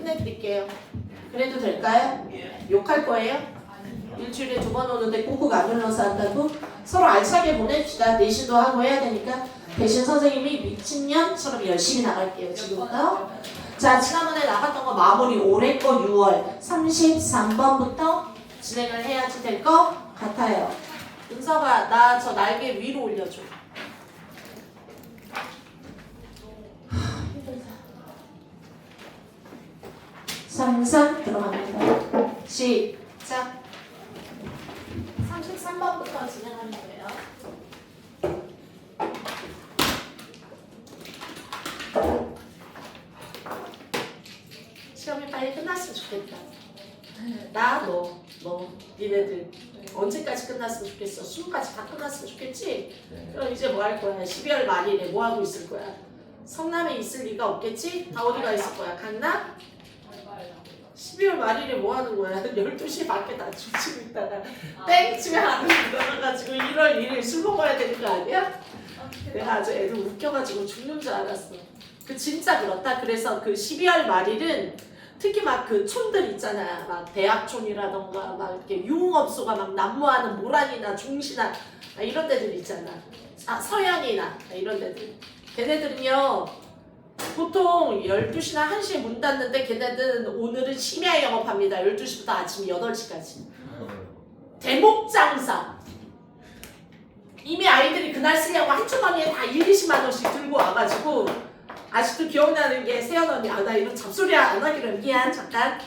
끝내드릴게요. 그래도 될까요? 욕할 거예요? 일주일에 2번 오는데 꾹꾹 안 눌러서 한다고? 서로 알차게 보냅시다. 내신도 하고 해야 되니까. 대신 선생님이 미친년처럼 열심히 나갈게요. 지금부터. 자, 지난번에 나갔던 거 마무리. 올해 거 6월 33번부터 진행을 해야지 될 것 같아요. 은서가 나 저 날개 위로 올려줘. 삼삼 들어갑니다. 시작. 33번부터 진행하는 거예요. 시험이 빨리 끝났으면 좋겠다. 너 니네들 언제까지 끝났으면 좋겠어? 수능까지 다 끝났으면 좋겠지? 그럼 이제 뭐 할 거야? 12월 말일에 뭐 하고 있을 거야? 성남에 있을 리가 없겠지? 다 어디가 있을 거야? 강남? 12월 말일에 뭐 하는 거야? 12시 밖에 다 죽치고 있다가 땡 치면 안 들어가가지고 1월 1일 술 먹어야 되는 거 아니야? 내가 아주 애들 웃겨가지고 죽는 줄 알았어. 그 진짜 그렇다. 그래서 그 12월 말일은 특히 막 그 촌들 있잖아. 막 대학촌이라던가 막 이렇게 유흥업소가 막 난무하는 모란이나 중시나 이런 데들 있잖아. 서현이나 이런 데들. 걔네들은요. 보통 12시나 1시에 문 닫는데 걔네들은 오늘은 심야 영업합니다. 12시부터 아침 8시까지. 대목장사. 이미 아이들이 그날 쓰려고 한 주머니에 다 1, 20만 원씩 들고 와가지고 아직도 기억나는 게 세연 언니 나 이런 잡소리 안 하기로 미안 잠깐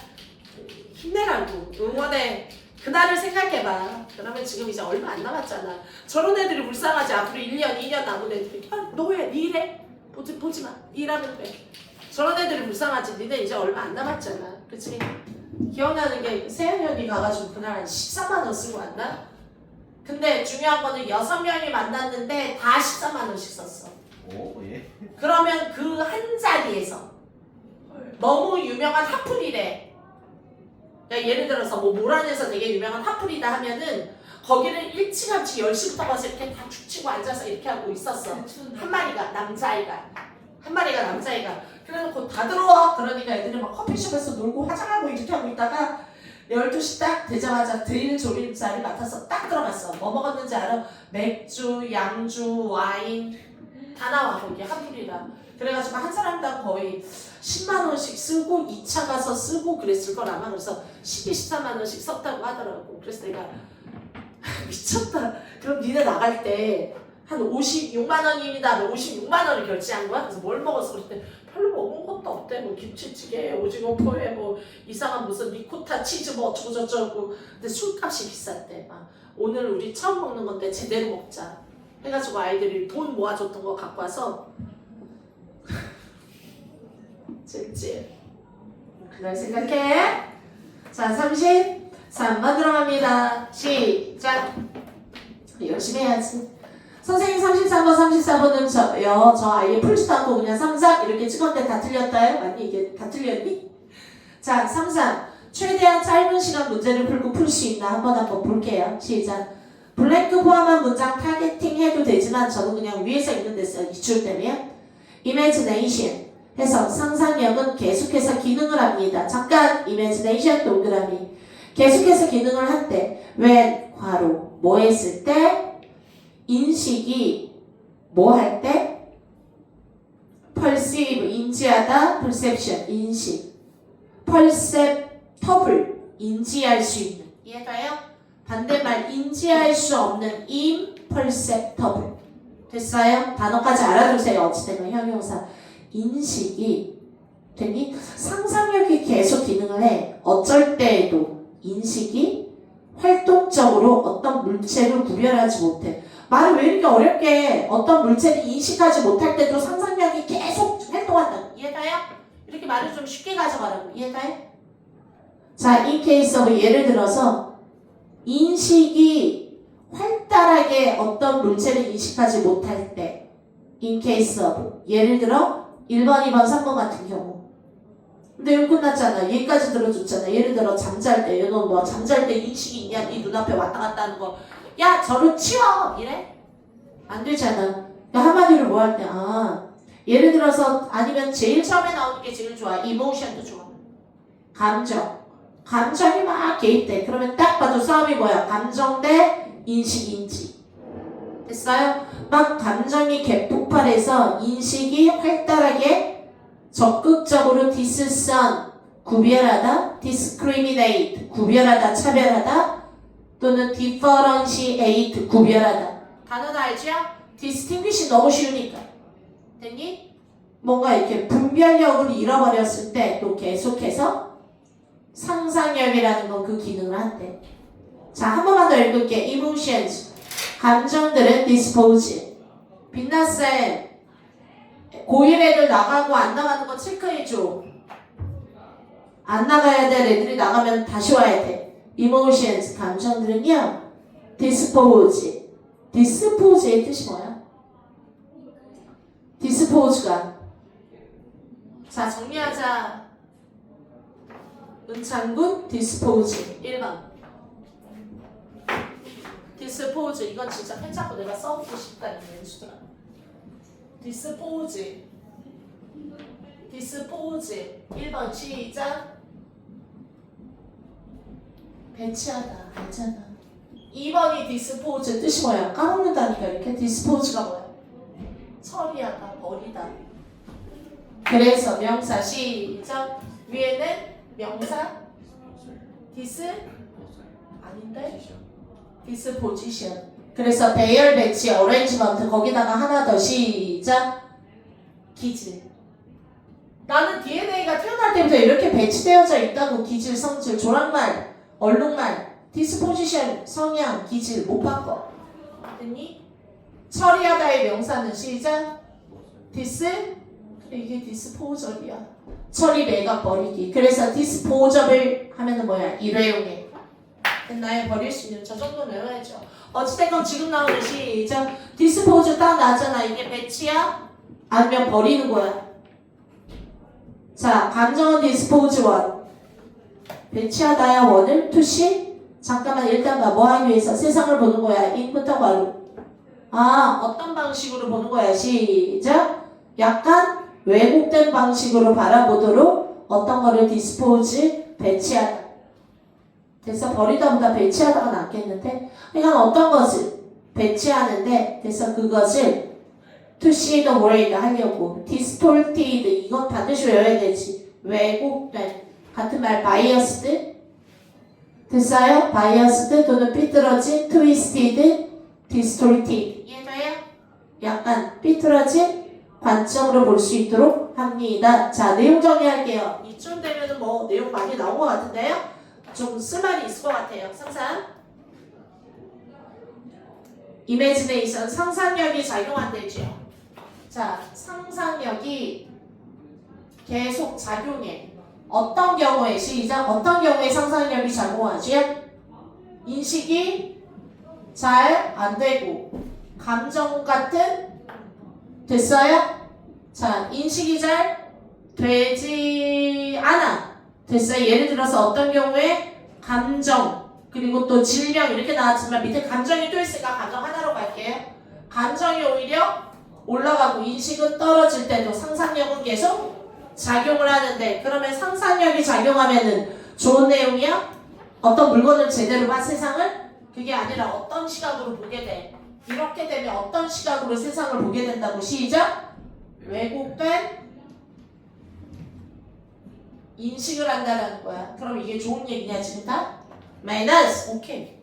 힘내라고 응원해. 그날을 생각해봐. 그러면 지금 이제 얼마 안 남았잖아. 저런 애들이 불쌍하지. 앞으로 1년 2년 남은 애들이 너 왜 니 일해? 보지 마. 일하면 돼. 저런 애들이 불쌍하지. 니네 이제 얼마 안 남았잖아. 그치? 기억나는 게 세연이 언니 가가지고 그날 한 13만 원 쓰고 왔나? 근데 중요한 거는 6명이 만났는데 다 13만 원씩 썼어. 오, 예. 그러면 그 한 자리에서 너무 유명한 핫플이래. 그러니까 예를 들어서 뭐 모란에서 되게 유명한 핫플이다 하면은 거기를 일찌감치 10시부터 가서 이렇게 다 죽치고 앉아서 이렇게 하고 있었어. 한 마리가 남자아이가. 그래놓고 다 들어와. 그러니까 애들이 막 커피숍에서 놀고 화장하고 이렇게 하고 있다가 12시 딱 되자마자 드릴 조림자리 맡아서 딱 들어갔어. 뭐 먹었는지 알아? 맥주, 양주, 와인 다 나와 거기 핫플이라. 그래가지고 한 사람당 거의 10만 원씩 쓰고 2차 가서 쓰고 그랬을 걸 아마. 그래서 12, 13만 원씩 썼다고 하더라고. 그래서 내가 미쳤다. 그럼 니네 나갈 때 한 56만 원입니다. 56만 원을 결제한 거야. 그래서 뭘 먹었어? 그랬더니 별로 먹은 것도 없대. 뭐 김치찌개, 오징어 포에 뭐 이상한 무슨 리코타 치즈 뭐 어쩌고 저쩌고. 근데 술값이 비쌌대. 막 오늘 우리 처음 먹는 건데 제대로 먹자. 해가지고 아이들이 돈 모아줬던 거 갖고 와서 찔찔. 그날 생각해. 자, 33번 들어갑니다. 시작. 열심히 해야지. 선생님 33번, 34번은 저 아예 풀지도 않고 그냥 33 이렇게 찍었는데 다 틀렸다요? 아니 이게 다 틀렸니? 자, 33. 최대한 짧은 시간 문제를 풀고 풀 수 있나 한번 볼게요. 시작. 블랭크 포함한 문장 타겟팅 해도 되지만 저는 그냥 위에서 있는 데 써요. 이출 때문에. imagination 해서 상상력은 계속해서 기능을 합니다. 잠깐 imagination 동그라미. 계속해서 기능을 한대. when 괄호 뭐 했을 때? 인식이 뭐 할 때? perceive 인지하다 perception 인식 perceptible 인지할 수 있는 이해가요? 반대말 인지할 수 없는 imperceptible 됐어요? 단어까지 알아두세요. 어찌되면 형용사 인식이 되니 상상력이 계속 기능을 해. 어쩔 때에도 인식이 활동적으로 어떤 물체를 구별하지 못해. 말을 왜 이렇게 어렵게 어떤 물체를 인식하지 못할 때도 상상력이 계속 활동한다. 이해가요? 이렇게 말을 좀 쉽게 가져가라고. 이해가요? 자, in case of 예를 들어서 인식이 활달하게 어떤 물체를 인식하지 못할 때 in case of 예를 들어 1번, 2번, 3번 같은 경우 근데 여기 끝났잖아. 얘까지 들어줬잖아. 예를 들어 잠잘 때 너 뭐 잠잘 때 인식이 있냐? 네 눈앞에 왔다 갔다 하는 거 야 저를 치워! 이래? 안 되잖아. 야, 한마디로 뭐 할 때 예를 들어서 아니면 제일 처음에 나오는 게 제일 좋아. 이모션도 좋아. 감정이 막 개입돼. 그러면 딱 봐도 싸움이 뭐야? 감정 대 인식인지. 됐어요? 막 감정이 개폭발해서 인식이 활달하게 적극적으로 디스선 구별하다, discriminate 구별하다, 차별하다, 또는 differentiate 구별하다. 단어 다 알죠? distinguish 너무 쉬우니까. 됐니? 뭔가 이렇게 분별력을 잃어버렸을 때 또 계속해서 상상력이라는 건 그 기능을 한대. 자, 한 번만 더 읽을게. emotions. 감정들은 dispose. 빛나쌤, 고1 애들 나가고 안 나가는 거 체크해줘. 안 나가야 돼. 애들이 나가면 다시 와야 돼. emotions. 감정들은요. dispose. dispose의 뜻이 뭐야? dispose가. 자, 정리하자. 은창군 dispose 1번. dispose 이건 진짜 펜 잡고 내가 써보고 싶다 이 연수들아. dispose 1번 시작. 배치하다 알잖아. 2번이 dispose 뜻이 뭐야? 까먹는다니까. 이렇게 dispose가 뭐야? 처리하다 버리다. 그래서 명사 시작. 위에는 명사 아닌데? disposition. 그래서 배열 배치 어레인지먼트 거기다가 하나 더 시작. 기질. 나는 DNA가 태어날 때부터 이렇게 배치되어져 있다고. 기질, 성질, 조랑말, 얼룩말, disposition, 성향, 기질 못 바꿔. 됐니? 처리하다의 명사는 시작. 이게 disposal이야. 처리, 매각, 버리기. 그래서 disposal을 하면은 뭐야? 일회용해. 됐나요? 버릴 수 있는 저 정도는 외워야죠. 어찌됐건 지금 나오는 시작. 디스포즈 딱 나잖아. 이게 배치야? 아니면 버리는 거야? 자, 감정은 디스포즈 원. 배치하다야 원을 투시. 잠깐만 일단 봐. 뭐 하기 위해서? 세상을 보는 거야. 인부터 바로. 어떤 방식으로 보는 거야? 시작. 약간 왜곡된 방식으로 바라보도록 어떤 거를 디스포즈 배치하다. 그래서 버리다보다 배치하다가 낫겠는데? 그러니까 어떤 것을 배치하는데, 그래서 그것을 to see the world 하려고 distorted 이건 반드시 외워야 되지. 왜곡된 같은 말 biased 됐어요? biased 또는 삐뚤어진 twisted, distorted 이해가요? 약간 삐뚤어진 관점으로 볼 수 있도록 합니다. 자, 내용 정리할게요. 이쯤 되면은 뭐 내용 많이 나온 것 같은데요? 좀 쓸말이 있을 것 같아요. 상상. 이미지네이션 상상력이 작용한대죠. 자, 상상력이 계속 작용해. 어떤 경우에 시작. 어떤 경우에 상상력이 작용하지? 인식이 잘 안 되고 감정 같은 됐어요? 자, 인식이 잘 되지 않아. 됐어요? 예를 들어서 어떤 경우에 감정 그리고 또 질명 이렇게 나왔지만 밑에 감정이 또 있으니까 감정 하나로 갈게요. 감정이 오히려 올라가고 인식은 떨어질 때도 상상력은 계속 작용을 하는데 그러면 상상력이 작용하면은 좋은 내용이야? 어떤 물건을 제대로 봐 세상을? 그게 아니라 어떤 시각으로 보게 돼. 이렇게 되면 어떤 시각으로 세상을 보게 된다고 시작? 왜곡된 인식을 한다는 거야. 그럼 이게 좋은 얘기냐 지금 다? 마이너스. 오케이.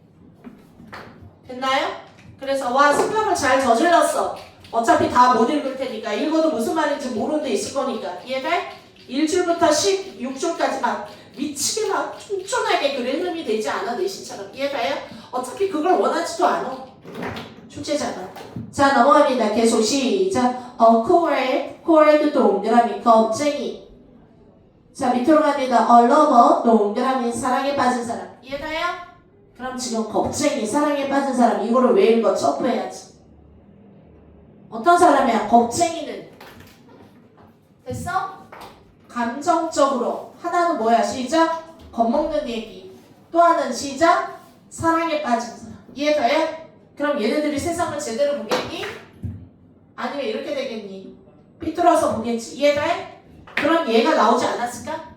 됐나요? 그래서 와 생각을 잘 저질렀어. 어차피 다 못 읽을 테니까 읽어도 무슨 말인지 모르는 데 있을 거니까 이해돼? 1줄부터 16줄까지 막 미치게 막 쫀쫀하게 그림이 되지 않아 내신처럼 이해가요? 어차피 그걸 원하지도 않아. 출제자가. 자 넘어갑니다. 계속 시작. cold 동그라미 겁쟁이. 자 밑으로 갑니다. lover 동그라미 사랑에 빠진 사람. 이해가요? 그럼 지금 겁쟁이 사랑에 빠진 사람 이거를 왜 읽어? 점프해야지. 어떤 사람이야? 겁쟁이는 됐어? 감정적으로 하나는 뭐야? 시작? 겁먹는 얘기. 또 하나는 시작? 사랑에 빠진 사람. 이해가요? 그럼 얘네들이 세상을 제대로 보겠니? 아니면 이렇게 되겠니? 삐뚤어서 보겠지. 이해가 해? 그럼 얘가 나오지 않았을까?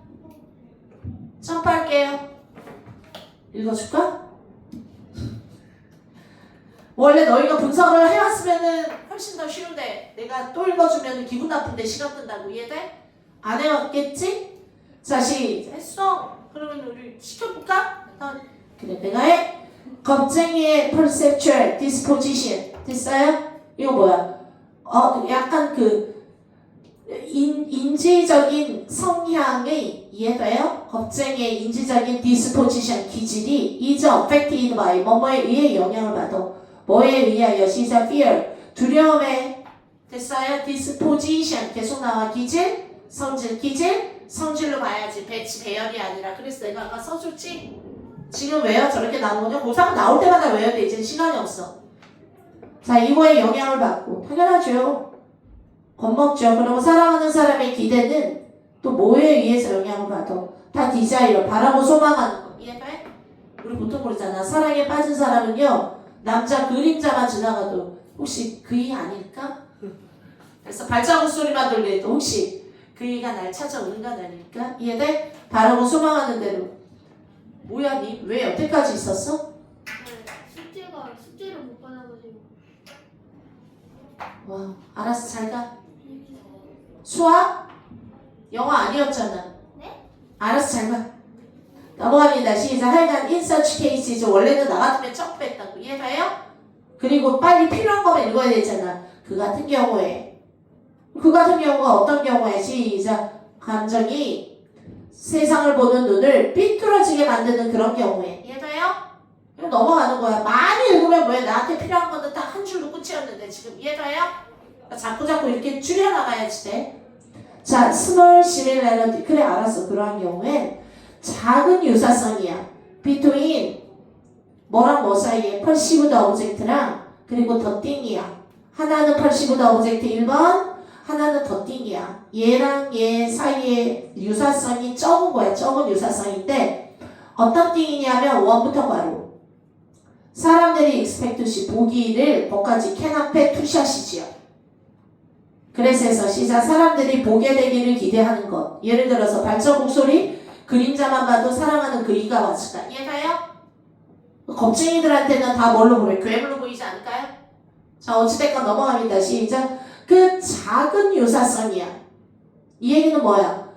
점프할게요. 읽어줄까? 원래 너희가 분석을 해왔으면은 훨씬 더 쉬운데 내가 또 읽어주면 기분 나쁜데 시간 끈다고 이해돼? 안 해왔겠지? 자, 했어. 그러면 우리 시켜볼까? 그래, 내가 해. 겁쟁이의 perceptual disposition 됐어요? 이거 뭐야? 약간 인지적인 성향의 이해돼요? 겁쟁이의 인지적인 disposition 기질이 is affected by 뭐뭐에 의해 영향을 받아. 뭐에 의하여 시작 fear 두려움에 됐어요? disposition 계속 나와 기질 성질 기질 성질로 봐야지 배치 배열이 아니라 그래서 내가 아까 써줬지? 지금 왜요? 저렇게 나온 거냐? 고3 나올 때마다 외워야 돼. 이제 시간이 없어. 자, 이거에 영향을 받고 당연하죠. 겁먹죠. 그리고 사랑하는 사람의 기대는 또 뭐에 의해서 영향을 받아? 다 디자이어 바라고 소망하는 거 이해돼? 우리 보통 그러잖아. 사랑에 빠진 사람은요 남자 그림자만 지나가도 혹시 그이 아닐까? 그래서 발자국 소리만 들려도 혹시 그이가 날 찾아오는 건 아닐까? 이해돼? 바라고 소망하는 대로 뭐야 니? 왜 여태까지 있었어? 숙제를 못 받아가지고. 와 알았어 잘가. 수학? 영어 아니었잖아. 네? 알았어 잘가. 넘어갑니다. 시작. 하여간 in such cases 원래는 나 같으면 점프했다고 이해가요? 그리고 빨리 필요한 거만 읽어야 되잖아. 그 같은 경우에 어떤 경우에 시작. 감정이 세상을 보는 눈을 삐뚤어지게 만드는 그런 경우에 이해가요? 그럼 넘어가는 거야. 많이 읽으면 뭐야? 나한테 필요한 거는 딱 한 줄로 끝이었는데 지금 이해가요? 자꾸 이렇게 줄여나가야지 돼. 자, small similarity. 그래 알았어. 그러한 경우엔 작은 유사성이야. between 뭐랑 뭐 사이에 perceived object랑 그리고 the thing이야. 하나는 perceived object 1번 하나는 the thing이야. 얘랑 얘 사이에 유사성이 적은 거야. 적은 유사성인데 어떤 thing이냐면 원부터 괄호 사람들이 expect 보기를 뭐까지 can 앞에 투샷이지요. 그래서 시작 사람들이 보게 되기를 기대하는 것. 예를 들어서 발자국 소리 그림자만 봐도 사랑하는 그이가 왔을까? 이해가요? 겁쟁이들한테는 다 뭘로 보여? 괴물로 보이지 않을까요? 자 어찌됐건 넘어갑니다. 시작. 그 작은 유사성이야. 이 얘기는 뭐야?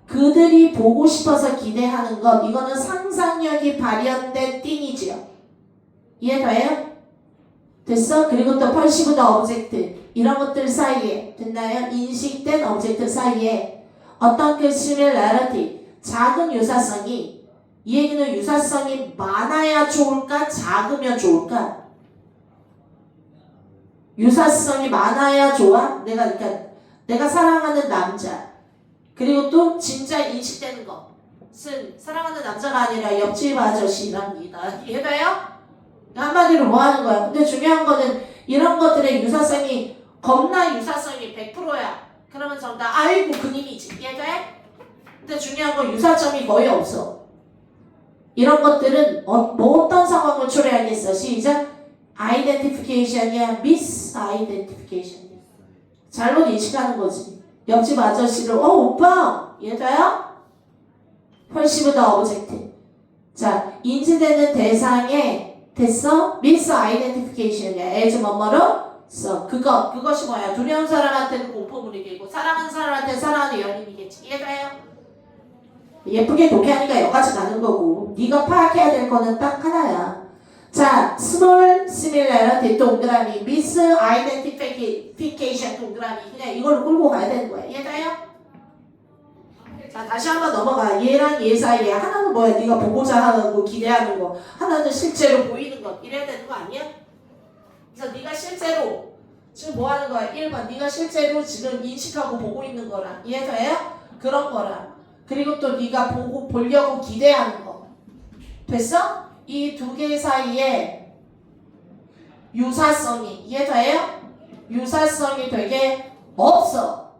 그들이 보고 싶어서 기대하는 것. 이거는 상상력이 발현된 띵이지요. 이해돼요? 됐어? 그리고 또 perceived object 이런 것들 사이에 됐나요? 인식된 오브젝트 사이에 어떤 그 similarity 작은 유사성이 이 얘기는 유사성이 많아야 좋을까? 작으면 좋을까? 유사성이 많아야 좋아? 내가 사랑하는 남자 그리고 또 진짜 인식되는 것은 사랑하는 남자가 아니라 옆집 아저씨랍니다. 이해가요? 한마디로 뭐 하는 거야? 근데 중요한 거는 이런 것들의 유사성이 겁나 유사성이 100%야. 그러면 정답 아이고 그님이지. 이해돼? 근데 중요한 건 유사점이 거의 없어. 이런 것들은 어떤 상황을 초래하겠어? 시작. identification이야, misidentification이야. 잘못 인식하는 거지. 옆집 아저씨를 오빠 이해돼요? perceived object. 자 인지되는 대상에 됐어? misidentification이야. as 뭐뭐로 그것이 뭐야? 두려운 사람한테는 공포물이겠고 사랑하는 사람한테는 사랑하는 연인이겠지. 이해돼요? 예쁘게 독해하니까 여기까지 가는 거고 네가 파악해야 될 거는 딱 하나야. 자, small similarity 동그라미 misidentification 동그라미 그냥 이걸로 끌고 가야 되는 거야. 이해돼요? 자, 다시 한번 넘어가. 얘랑 얘 사이에 하나는 뭐야? 네가 보고자 하는 거, 기대하는 거. 하나는 실제로 보이는 것. 이래야 되는 거 아니야? 그래서 네가 실제로 지금 뭐 하는 거야? 1번 네가 실제로 지금 인식하고 보고 있는 거랑 이해돼요? 그런 거랑 그리고 또 네가 보려고 기대하는 거. 됐어? 이 두 개 사이에 유사성이 이해돼요? 유사성이 되게 없어.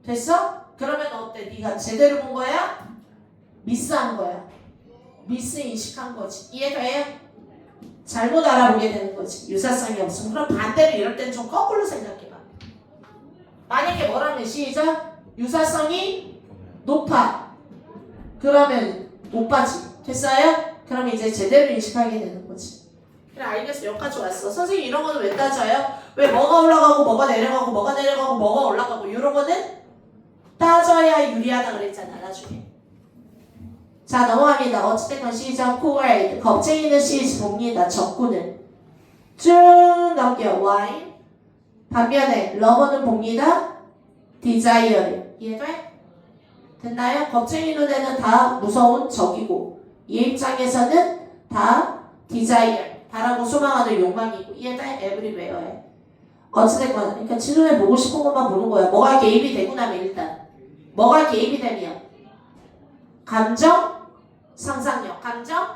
됐어? 그러면 어때? 네가 제대로 본 거야? 미스한 거야. 미스 인식한 거지. 이해돼요? 잘못 알아보게 되는 거지. 유사성이 없으면. 그럼 반대로 이럴 땐 좀 거꾸로 생각해봐. 만약에 뭐라면 시작. 유사성이 높아. 그러면 못 빠지. 됐어요? 그럼 이제 제대로 인식하게 되는 거지. 그래 알겠어. 여기까지 왔어. 선생님 이런 거는 왜 따져요? 왜 뭐가 올라가고 뭐가 내려가고 뭐가 내려가고 뭐가 올라가고 이런 거는 따져야 유리하다 그랬잖아 나중에. 자 넘어갑니다. 어찌됐건 시작 코웨이드 겁쟁이는 시즈 봅니다. 적구는 쭉 넘겨 와인 반면에 러버는 봅니다. 디자이어를 이해돼? 됐나요? 겁쟁이 눈에는 다 무서운 적이고 얘 입장에서는 다 디자이어 바라고 소망하는 욕망이고 이해돼? 에브리웨어에 어찌됐건 그러니까 지눈에 보고 싶은 것만 보는 거야. 뭐가 개입이 되고 나면 일단 뭐가 개입이 되면 감정, 상상력 감정,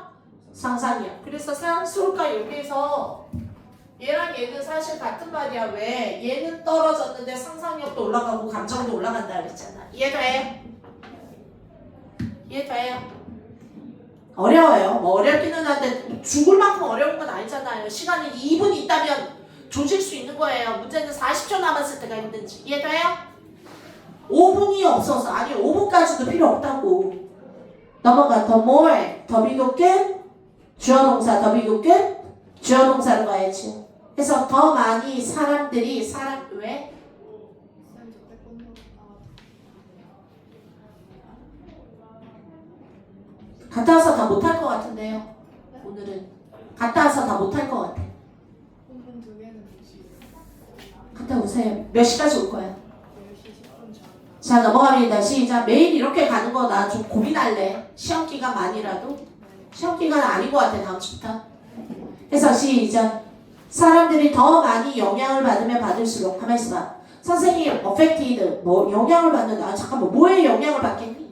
상상력 그래서 산술과 여기에서 얘랑 얘는 사실 같은 말이야. 왜? 얘는 떨어졌는데 상상력도 올라가고 감정도 올라간다 그랬잖아. 이해돼? 이해돼요? 어려워요. 뭐 어렵기는 한데 죽을 만큼 어려운 건 아니잖아요. 시간이 2분 있다면 조질 수 있는 거예요. 문제는 40초 남았을 때가 힘든지. 이해돼요? 5분이 없어서 아니 5분까지도 필요 없다고. 넘어가. 더 more 더 비교 끝 주어 동사 더 비교 끝 주어 동사로 가야지. 그래서 더 많이 사람들이 사람 왜? 갔다 와서 다 못할 것 같은데요. 오늘은 갔다 와서 다 못할 것 같아. 갔다 오세요. 몇 시까지 올 거야? 자 넘어갑니다. 시작. 매일 이렇게 가는 거 나 좀 고민할래. 시험 기간 만이라도. 시험 기간은 아닌 것 같아 다음 주부터. 그래서 시작. 사람들이 더 많이 영향을 받으면 받을수록 가만히 있어봐. 선생님 affected 뭐 영향을 받는다. 아, 잠깐만 뭐에 영향을 받겠니?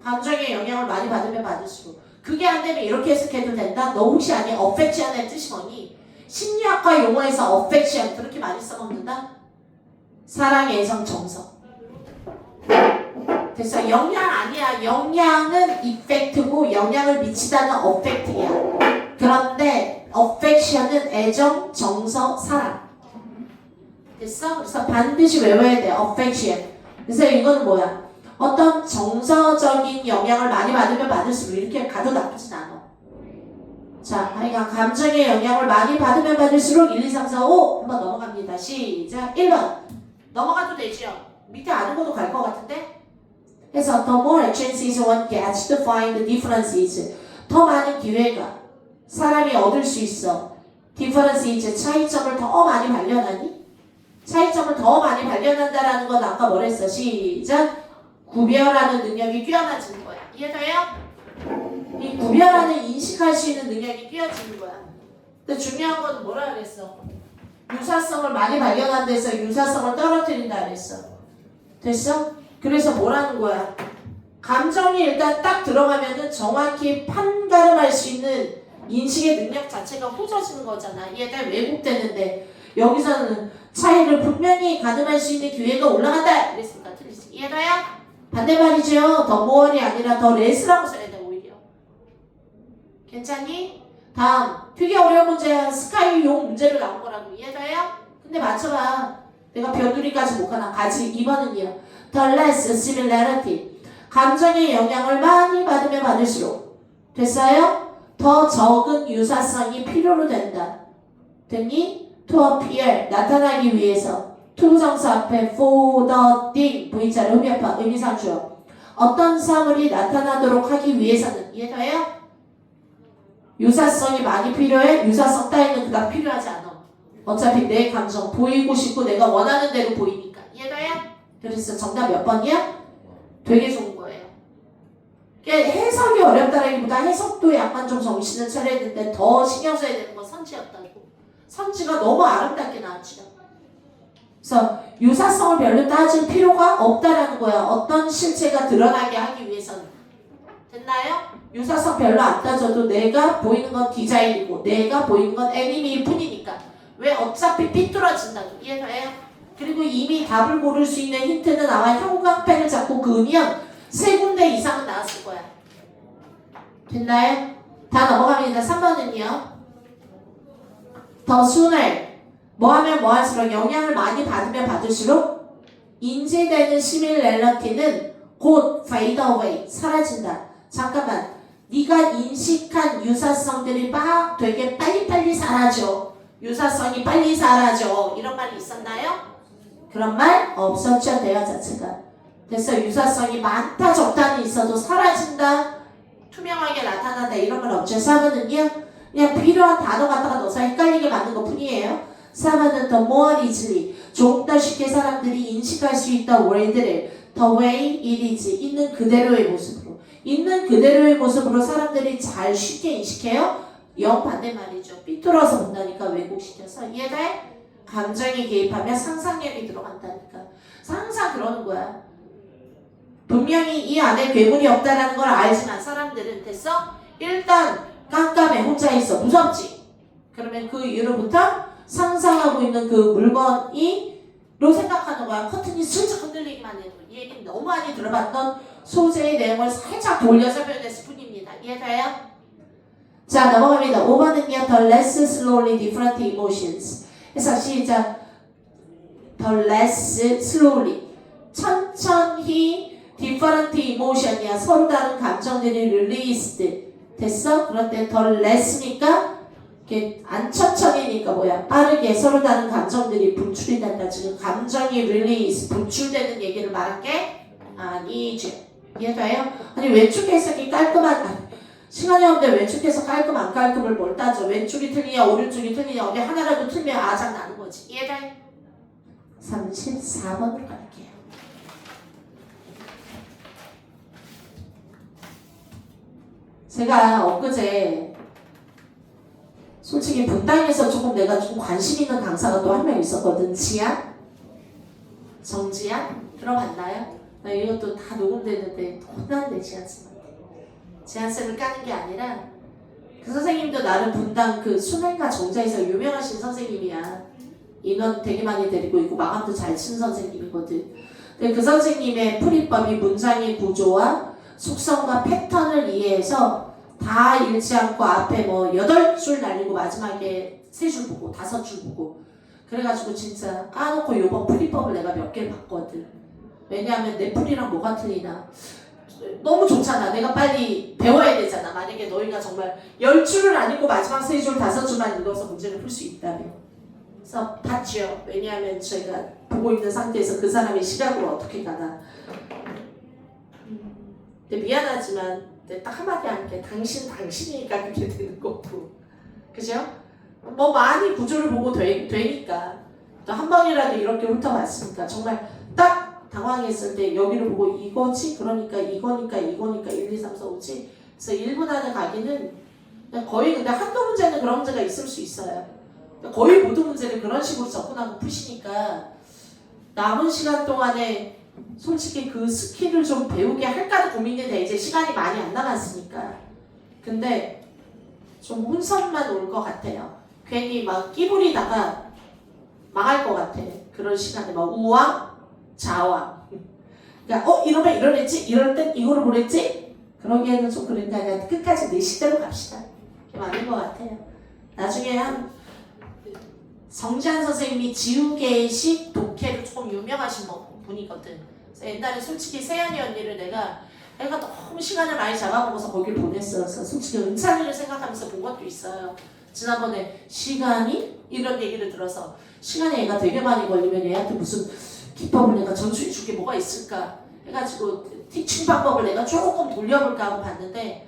감정에 영향을 많이 받으면 받을수록 그게 안 되면 이렇게 해석해도 된다. 너 혹시 아니 affection의 뜻이 뭐니? 심리학과 용어에서 affection 그렇게 많이 써먹는다. 사랑, 애정, 정서. 됐어. 영향 아니야. 영향은 effect고 영향을 미치다는 affect야. 그런데 affection은 애정, 정서, 사랑. 됐어? 그래서 반드시 외워야 돼. affection. 그래서 이건 뭐야? 어떤 정서적인 영향을 많이 받으면 받을수록 이렇게 가도 나쁘진 않아. 자, 그러니까 감정의 영향을 많이 받으면 받을수록 1, 2, 3, 4, 5 한번 넘어갑니다. 시작. 1번. 넘어가도 되죠? 밑에 아는 것도 갈 것 같은데? 그래서 the more chances one gets to find the differences 더 많은 기회가 사람이 얻을 수 있어. differences 차이점을 더 많이 발견하니? 차이점을 더 많이 발견한다라는 건 아까 뭐랬어? 시작. 구별하는 능력이 뛰어나지는 거야. 이해돼요? 이 구별하는 인식할 수 있는 능력이 뛰어지는 거야. 근데 중요한 건 뭐라 그랬어? 유사성을 많이 발견한 데서 유사성을 떨어뜨린다 그랬어. 됐어? 그래서 뭐라는 거야? 감정이 일단 딱 들어가면은 정확히 판가름할 수 있는 인식의 능력 자체가 후져지는 거잖아. 이해돼? 왜곡되는데 여기서는 차이를 분명히 가늠할 수 있는 기회가 올라간다. 그랬으니까 틀리지. 이해돼요? 반대 말이죠. 더 more이 아니라 더 less라고 써야 돼 오히려. 괜찮니? 다음. 되게 어려운 문제야. 스카이용 문제로 나온 거라고. 이해돼요? 근데 맞춰봐. 내가 변두리까지 못 가나. 가지. 2번은요. The less similarity. 감정의 영향을 많이 받으면 받을수록. 됐어요? 더 적은 유사성이 필요로 된다. 됐니? To appear. 나타나기 위해서. 투부정사 앞에 for the thing. V자를 흡입하. 의미상주어. 어떤 사물이 나타나도록 하기 위해서는. 이해돼요? 유사성이 많이 필요해? 유사성 따위는 그닥 필요하지 않아. 어차피 내 감정 보이고 싶고 내가 원하는 대로 보이니까. 이해돼요? 그래서 정답 몇 번이야? 되게 좋은 거예요. 해석이 어렵다라기보다 해석도 약간 좀 정신을 차려야 되는데 더 신경 써야 되는 건 선지였다고. 선지가 너무 아름답게 나왔죠. 그래서 유사성을 별로 따질 필요가 없다라는 거야. 어떤 실체가 드러나게 하기 위해서는. 됐나요? 유사성 별로 안 따져도 내가 보이는 건 디자인이고 내가 보이는 건 애니메일 뿐이니까. 왜? 어차피 삐뚤어진다고. 이해돼요? 그리고 이미 답을 고를 수 있는 힌트는 아마 형광펜을 잡고 그으면 3군데 이상은 나왔을 거야. 됐나요? 다 넘어갑니다. 3번은요. 더 sooner 뭐 하면 뭐 할수록 영향을 많이 받으면 받을수록 인지되는 시밀 렐러티는 곧 fade away 사라진다. 잠깐만. 네가 인식한 유사성들이 막 되게 빨리빨리 사라져. 유사성이 빨리 사라져. 이런 말이 있었나요? 그런 말 없었죠. 대화 자체가. 그래서 유사성이 많다 적다는 있어도 사라진다. 투명하게 나타난다. 이런 말 없죠. 4번은요. 그냥 필요한 단어 갖다가 넣어서 헷갈리게 만든 것 뿐이에요. 4번은 the more easily. 조금 더 쉽게 사람들이 인식할 수 있다. 월드를 the way it is. 있는 그대로의 모습으로. 있는 그대로의 모습으로 사람들이 잘 쉽게 인식해요. 영반대 말이죠. 삐뚤어서 본다니까 왜곡시켜서. 이해돼? 감정이 개입하면 상상력이 들어간다니까. 항상 그러는 거야. 분명히 이 안에 괴물이 없다라는 걸 알지만 사람들은 됐어? 일단 깜깜해. 혼자 있어. 무섭지? 그러면 그 이후로부터 상상하고 있는 그 물건이 로 생각하는 거야. 커튼이 슬쩍 흔들리기만 해도. 이 얘기는 너무 많이 들어봤던 소재의 내용을 살짝 돌려서 표현했을 뿐입니다. 이해돼요? 자, 넘어갑니다. 5번은요. The less slowly different emotions. 해서 시작. The less slowly. 천천히 different emotion이야. 서로 다른 감정들이 released. 됐어? 그런데 the less니까 이렇게 안 천천히니까 뭐야? 빠르게 서로 다른 감정들이 분출이 된다. 지금 감정이 release, 분출되는 얘기를 말한 게 아니죠. 이해가요? 아니 왼쪽 해석이 깔끔한 시간이 없는데 왼쪽에서 깔끔 안 깔끔을 뭘 따져. 왼쪽이 틀리냐 오른쪽이 틀리냐 어디 하나라도 틀면 아작 나는 거지. 이해돼? 34번으로 갈게요. 제가 엊그제 솔직히 분당에서 조금 내가 좀 관심 있는 강사가 또 한 명 있었거든. 지안? 정지안? 들어봤나요? 나 이것도 다 녹음되는데 혼난데 지안쌤한테. 지안쌤을 까는 게 아니라 그 선생님도 나름 분당 그 수능과 정자에서 유명하신 선생님이야. 인원 되게 많이 데리고 있고 마감도 잘 치는 선생님이거든. 근데 그 선생님의 풀이법이 문장의 구조와 속성과 패턴을 이해해서 다 읽지 않고 앞에 뭐 8줄 날리고 마지막에 3줄 보고 5줄 보고 그래가지고 진짜 까놓고 요번 풀이법을 내가 몇 개를 봤거든. 왜냐하면 내 풀이랑 뭐가 틀리나 너무 좋잖아. 내가 빨리 배워야 되잖아. 만약에 너희가 정말 10줄을 안 읽고 마지막 3줄 5줄만 읽어서 문제를 풀 수 있다면. 그래서 봤죠. 왜냐하면 저희가 보고 있는 상태에서 그 사람의 시각으로 어떻게 가나. 근데 미안하지만 딱 한마디 할게. 당신이니까 그렇게 되는 거고. 그죠? 뭐 많이 구조를 보고 되니까. 또 한 번이라도 이렇게 훑어봤으니까 정말 딱 당황했을 때 여기를 보고 이거지? 그러니까 이거니까 1, 2, 3, 4, 5지? 그래서 1분 안에 가기는 거의 근데 한두 문제는 그런 문제가 있을 수 있어요. 거의 모든 문제를 그런 식으로 접근하고 푸시니까 남은 시간 동안에 솔직히 그 스킬을 좀 배우게 할까도 고민이 돼. 이제 시간이 많이 안 남았으니까. 근데 좀 혼선만 올 것 같아요. 괜히 막 끼부리다가 망할 것 같아. 그런 시간에 막 우왕, 좌왕. 그러니까 이러면 이러랬지? 이럴 땐 이거를 보랬지? 그러기에는 좀 그러니까 그냥 끝까지 내 식대로 갑시다. 그게 맞는 것 같아요. 나중에 한 정지한 선생님이 지우개식 독해로 조금 유명하신 분이거든. 그래서 옛날에 솔직히 세연이 언니를 내가 너무 시간을 많이 잡아먹어서 거길 보냈어. 그래서 솔직히 은찬이를 생각하면서 본 것도 있어요. 지난번에 시간이? 이런 얘기를 들어서 시간에 얘가 되게 많이 걸리면 얘한테 무슨 기법을 내가 전수해 줄 게 뭐가 있을까 해가지고 티칭 방법을 내가 조금 돌려볼까 하고 봤는데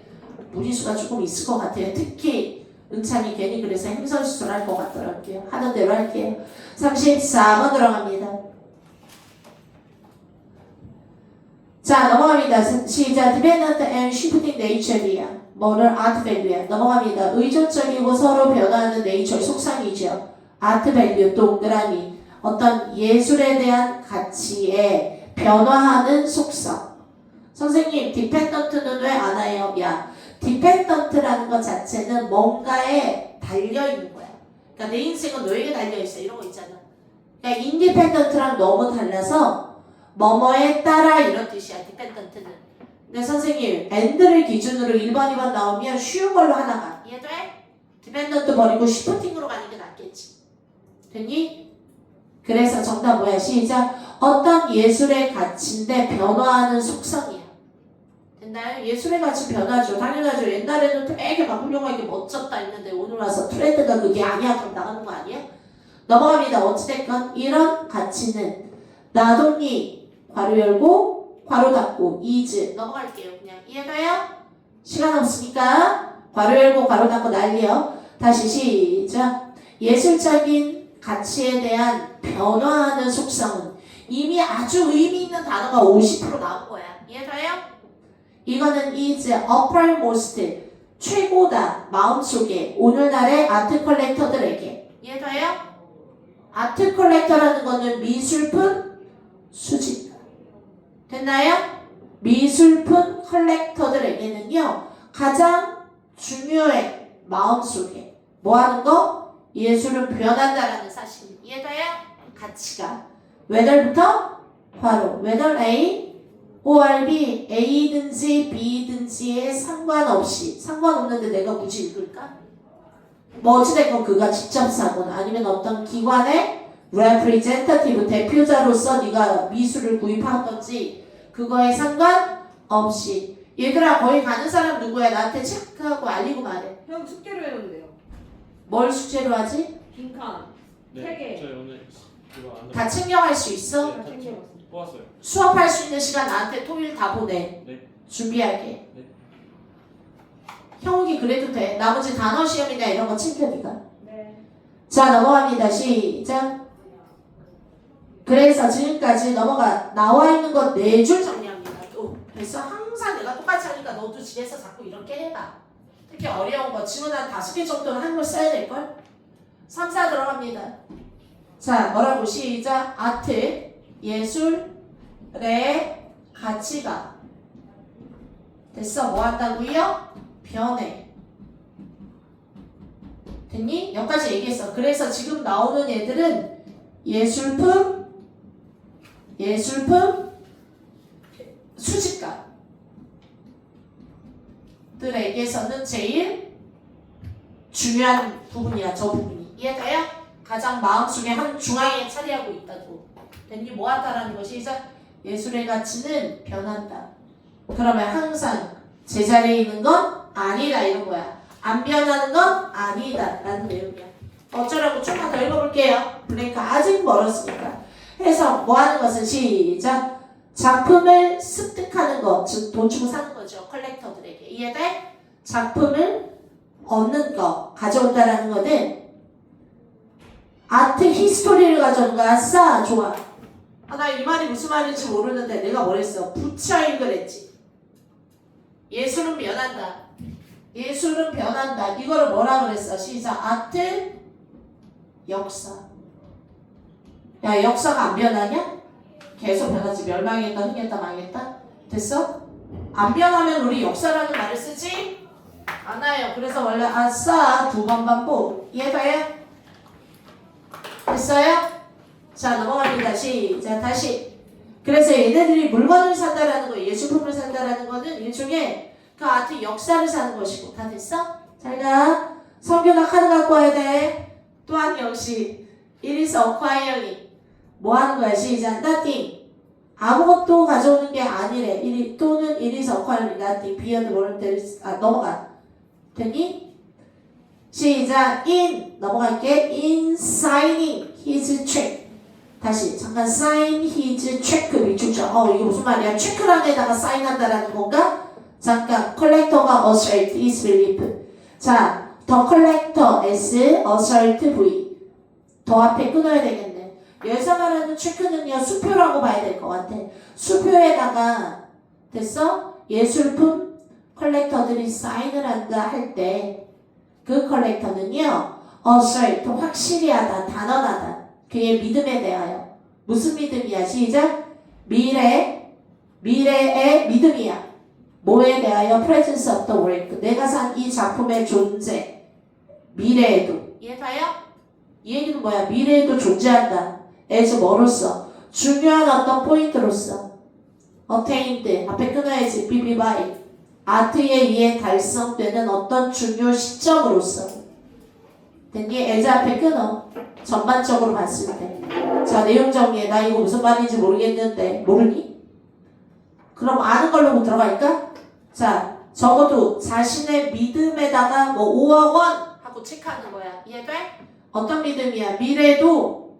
무리수가 조금 있을 것 같아요. 특히 은찬이 괜히 그래서 행선수술 할 것 같더라고요. 하는 대로 할게요. 34번 들어갑니다. 자, 넘어갑니다. 시작. Dependent and shifting nature이야. 뭐를 art value야. 넘어갑니다. 의존적이고 서로 변화하는 네이처 속성이죠. art value 동그라미. 어떤 예술에 대한 가치에 변화하는 속성. 선생님, dependent는 왜 안 와요? 야, dependent라는 것 자체는 뭔가에 달려있는 거야. 그러니까 내 인생은 너에게 달려있어. 이런 거 있잖아. 그러니까 independent랑 너무 달라서 뭐뭐에 따라 이런 뜻이야. dependent는. 근데 선생님, and를 기준으로 1번, 2번 나오면 쉬운 걸로 하나 가. 이해돼? dependent 버리고 shifting으로 가는 게 낫겠지. 됐니? 그래서 정답 뭐야? 시작. 어떤 예술의 가치인데 변화하는 속성이야. 됐니? 됐나요? 예술의 가치 변하죠. 당연하죠. 옛날에는 되게 막 훌륭하게 멋졌다 했는데 오늘 와서 트렌드가 그게 아니야. 그럼 나가는 거 아니야? 넘어갑니다. 어찌됐건 이런 가치는 not only 괄호 열고 괄호 닫고 is 넘어갈게요. 그냥 이해가요? 시간 없으니까 괄호 열고 괄호 닫고 난리요. 다시 시작. 예술적인 가치에 대한 변화하는 속성은 이미 아주 의미 있는 단어가 50% 나온 거야. 이해가요? 이거는 is uppermost 최고다 마음속에 오늘날의 아트 컬렉터들에게. 이해가요? 아트 컬렉터라는 거는 미술품 수집. 됐나요? 미술품 컬렉터들에게는요 가장 중요해. 마음속에 뭐 하는 거? 예술은 변한다라는 사실. 이해가요? 가치가 whether부터 바로 whether A or B A든지 B든지에 상관없는데 내가 굳이 읽을까? 뭐 어찌됐건 그가 직접 사거나 아니면 어떤 기관의 representative 대표자로서 네가 미술을 구입하던지 그거에 상관없이. 얘들아 거기 가는 사람 누구야? 나한테 체크하고 알리고 말해. 형 숙제로 해놓은대요. 뭘 숙제로 하지? 빈칸 네, 3개. 저희 오늘 이거 안 다 챙겨갈 수 있어? 다 챙겨봤어. 뽑았어요. 수업할 수 있는 시간 나한테 토요일 다 보내. 네. 준비할게. 네. 형욱이 그래도 돼. 나머지 단어 시험이나 이런 거 챙겨 니가. 네. 자 넘어갑니다. 시작. 그래서 지금까지 나와 있는 것 4줄 정리합니다. 또 그래서 항상 내가 똑같이 하니까 너도 집에서 자꾸 이렇게 해봐. 특히 어려운 거 지문 한 5개 정도는 한글 써야 될걸? 3, 4 들어갑니다. 자 뭐라고 시작. 아트 예술의 가치가 됐어. 뭐 한다고요? 변해. 됐니? 여기까지 얘기했어. 그래서 지금 나오는 애들은 예술품 수집가들에게서는 제일 중요한 부분이야. 저 부분이. 이해가요? 가장 마음속에 한 중앙에 차지하고 있다고. 됐니? 뭐 한다라는 것이 시작. 예술의 가치는 변한다. 그러면 항상 제자리에 있는 건 아니다 이런 거야. 안 변하는 건 아니다 라는 내용이야. 어쩌라고 조금만 더 읽어볼게요. 블랭크 아직 멀었으니까. 해서 뭐 하는 것은 시작. 작품을 습득하는 것, 즉 돈 주고 사는 거죠. 컬렉터들에게. 이해돼? 작품을 얻는 거, 가져온다라는 거는 아트 히스토리를 가져온가? 싸, 좋아. 아, 나 이 말이 무슨 말인지 모르는데 내가 뭐랬어? 붙여 읽으랬지. 예술은 변한다. 예술은 변한다. 이거를 뭐라 그랬어? 시작. 아트 역사. 야 역사가 안 변하냐? 계속 변하지. 멸망했다, 흥했다, 망했다. 됐어? 안 변하면 우리 역사라는 말을 쓰지 않아요. 그래서 원래 아싸 2번 반복. 이해가요? 됐어요? 자 넘어갑니다. 시작. 다시. 그래서 얘네들이 물건을 산다라는 거, 예술품을 산다라는 거는 일종의 그 아트 역사를 사는 것이고. 다 됐어? 잘 가. 성규나 카드 갖고 와야 돼. 또한 역시 it is acquiring. 뭐 하는 거야? 시작. nothing. 아무것도 가져오는 게 아니래. 또는 it is acquiring nothing. beyond what there is. 넘어가. 됐니? 시작. in. 넘어갈게. in signing his check. 다시 잠깐 sign his check 밑줄자. 이게 무슨 말이야? 체크란 데다가 사인한다라는 건가? 잠깐. collector가 assert his belief. 자, the collector s assert v. 더 앞에 끊어야 되겠네. 여기서 말하는 체크는요 수표라고 봐야 될 것 같아. 수표에다가 됐어? 예술품 컬렉터들이 사인을 한다 할 때 그 컬렉터는요 assert 확실히 하다, 단언하다. 그의 믿음에 대하여. 무슨 믿음이야? 시작. 미래의 믿음이야. 뭐에 대하여? presence of the work. 내가 산 이 작품의 존재. 미래에도. 이해가요? 이 얘기는 뭐야? 미래에도 존재한다. as 뭐로서? 중요한 어떤 포인트로서. attained. 앞에 끊어야지. be by. 아트에 의해 달성되는 어떤 중요 시점으로서. 됐니? as 앞에 끊어. 전반적으로 봤을 때. 자, 내용 정리해. 나 이거 무슨 말인지 모르겠는데. 모르니? 그럼 아는 걸로 들어갈까? 자, 적어도 자신의 믿음에다가 뭐 5억 원 하고 체크하는 거야. 이해돼? 어떤 믿음이야? 미래도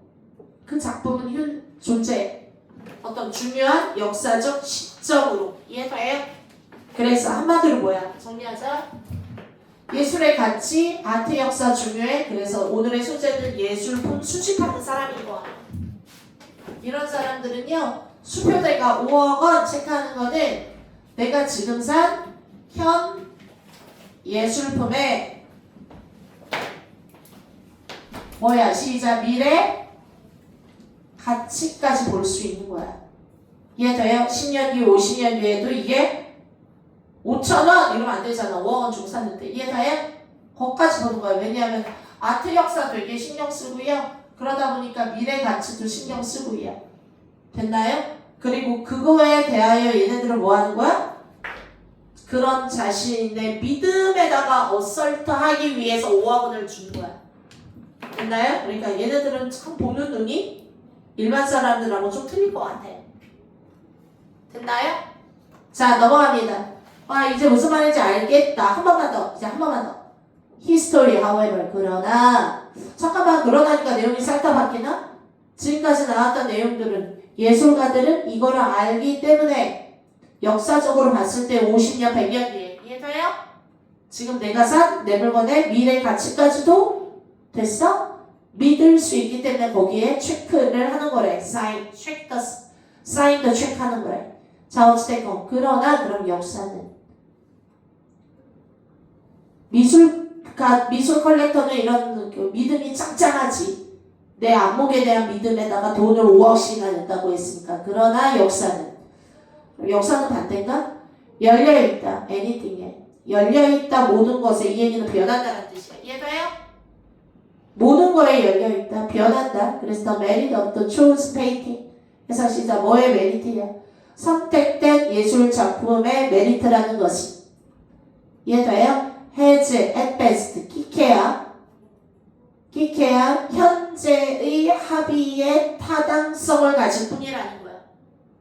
그 작품은 존재해. 어떤 중요한 역사적 시점으로. 이해돼요? 그래서 한마디로 뭐야? 정리하자. 예술의 가치, 아트 역사 중요해. 그래서 오늘의 소재는 예술품 수집하는 사람인 거야. 이런 사람들은요, 수표대가 5억 원 체크하는 거는 내가 지금 산 현 예술품의 뭐야? 시작. 미래 가치까지 볼 수 있는 거야. 이해돼요? 10년 뒤, 50년 뒤에도 이게 5,000원 이러면 안 되잖아. 5억 원 주고 샀는데. 이해돼요? 거기까지 보는 거야. 왜냐하면 아트 역사 되게 신경 쓰고요. 그러다 보니까 미래 가치도 신경 쓰고요. 됐나요? 그리고 그거에 대하여 얘네들은 뭐 하는 거야? 그런 자신의 믿음에다가 어설트하기 위해서 5억 원을 주는 거야. 됐나요? 그러니까 얘네들은 참 보는 눈이 일반 사람들하고 좀 틀릴 것 같아. 됐나요? 자, 넘어갑니다. 아, 이제 무슨 말인지 알겠다. 한 번만 더. 이제 한 번만 더. History, however. 그러나 잠깐만, 그러다니까 내용이 싹 다 바뀌나? 지금까지 나왔던 내용들은 예술가들은 이거를 알기 때문에 역사적으로 봤을 때 50년, 100년 뒤에. 이해돼요? 지금 내가 산 내 물건의 미래 가치까지도 됐어? 믿을 수 있기 때문에 거기에 체크를 하는 거래. 사인, 사인도 체크하는 거래. 자, 어찌됐건. 그러나 그럼 역사는 미술 컬렉터는 이런 그 믿음이 짱짱하지. 내 안목에 대한 믿음에다가 돈을 5억씩이나 낸다고 했으니까. 그러나 역사는 반대인가? 열려있다. anything에. 열려있다. 모든 것에. 이 얘기는 변한다는 뜻이야. 이해돼요? 모든 거에 열려있다. 변한다. 그래서 the merit of the chosen painting. 해서 시작. 뭐의 메리트야? 선택된 예술 작품의 메리트라는 것이. 이해돼요? has at best. 끼케야 현재의 합의의 타당성을 가질 뿐이라는 거야.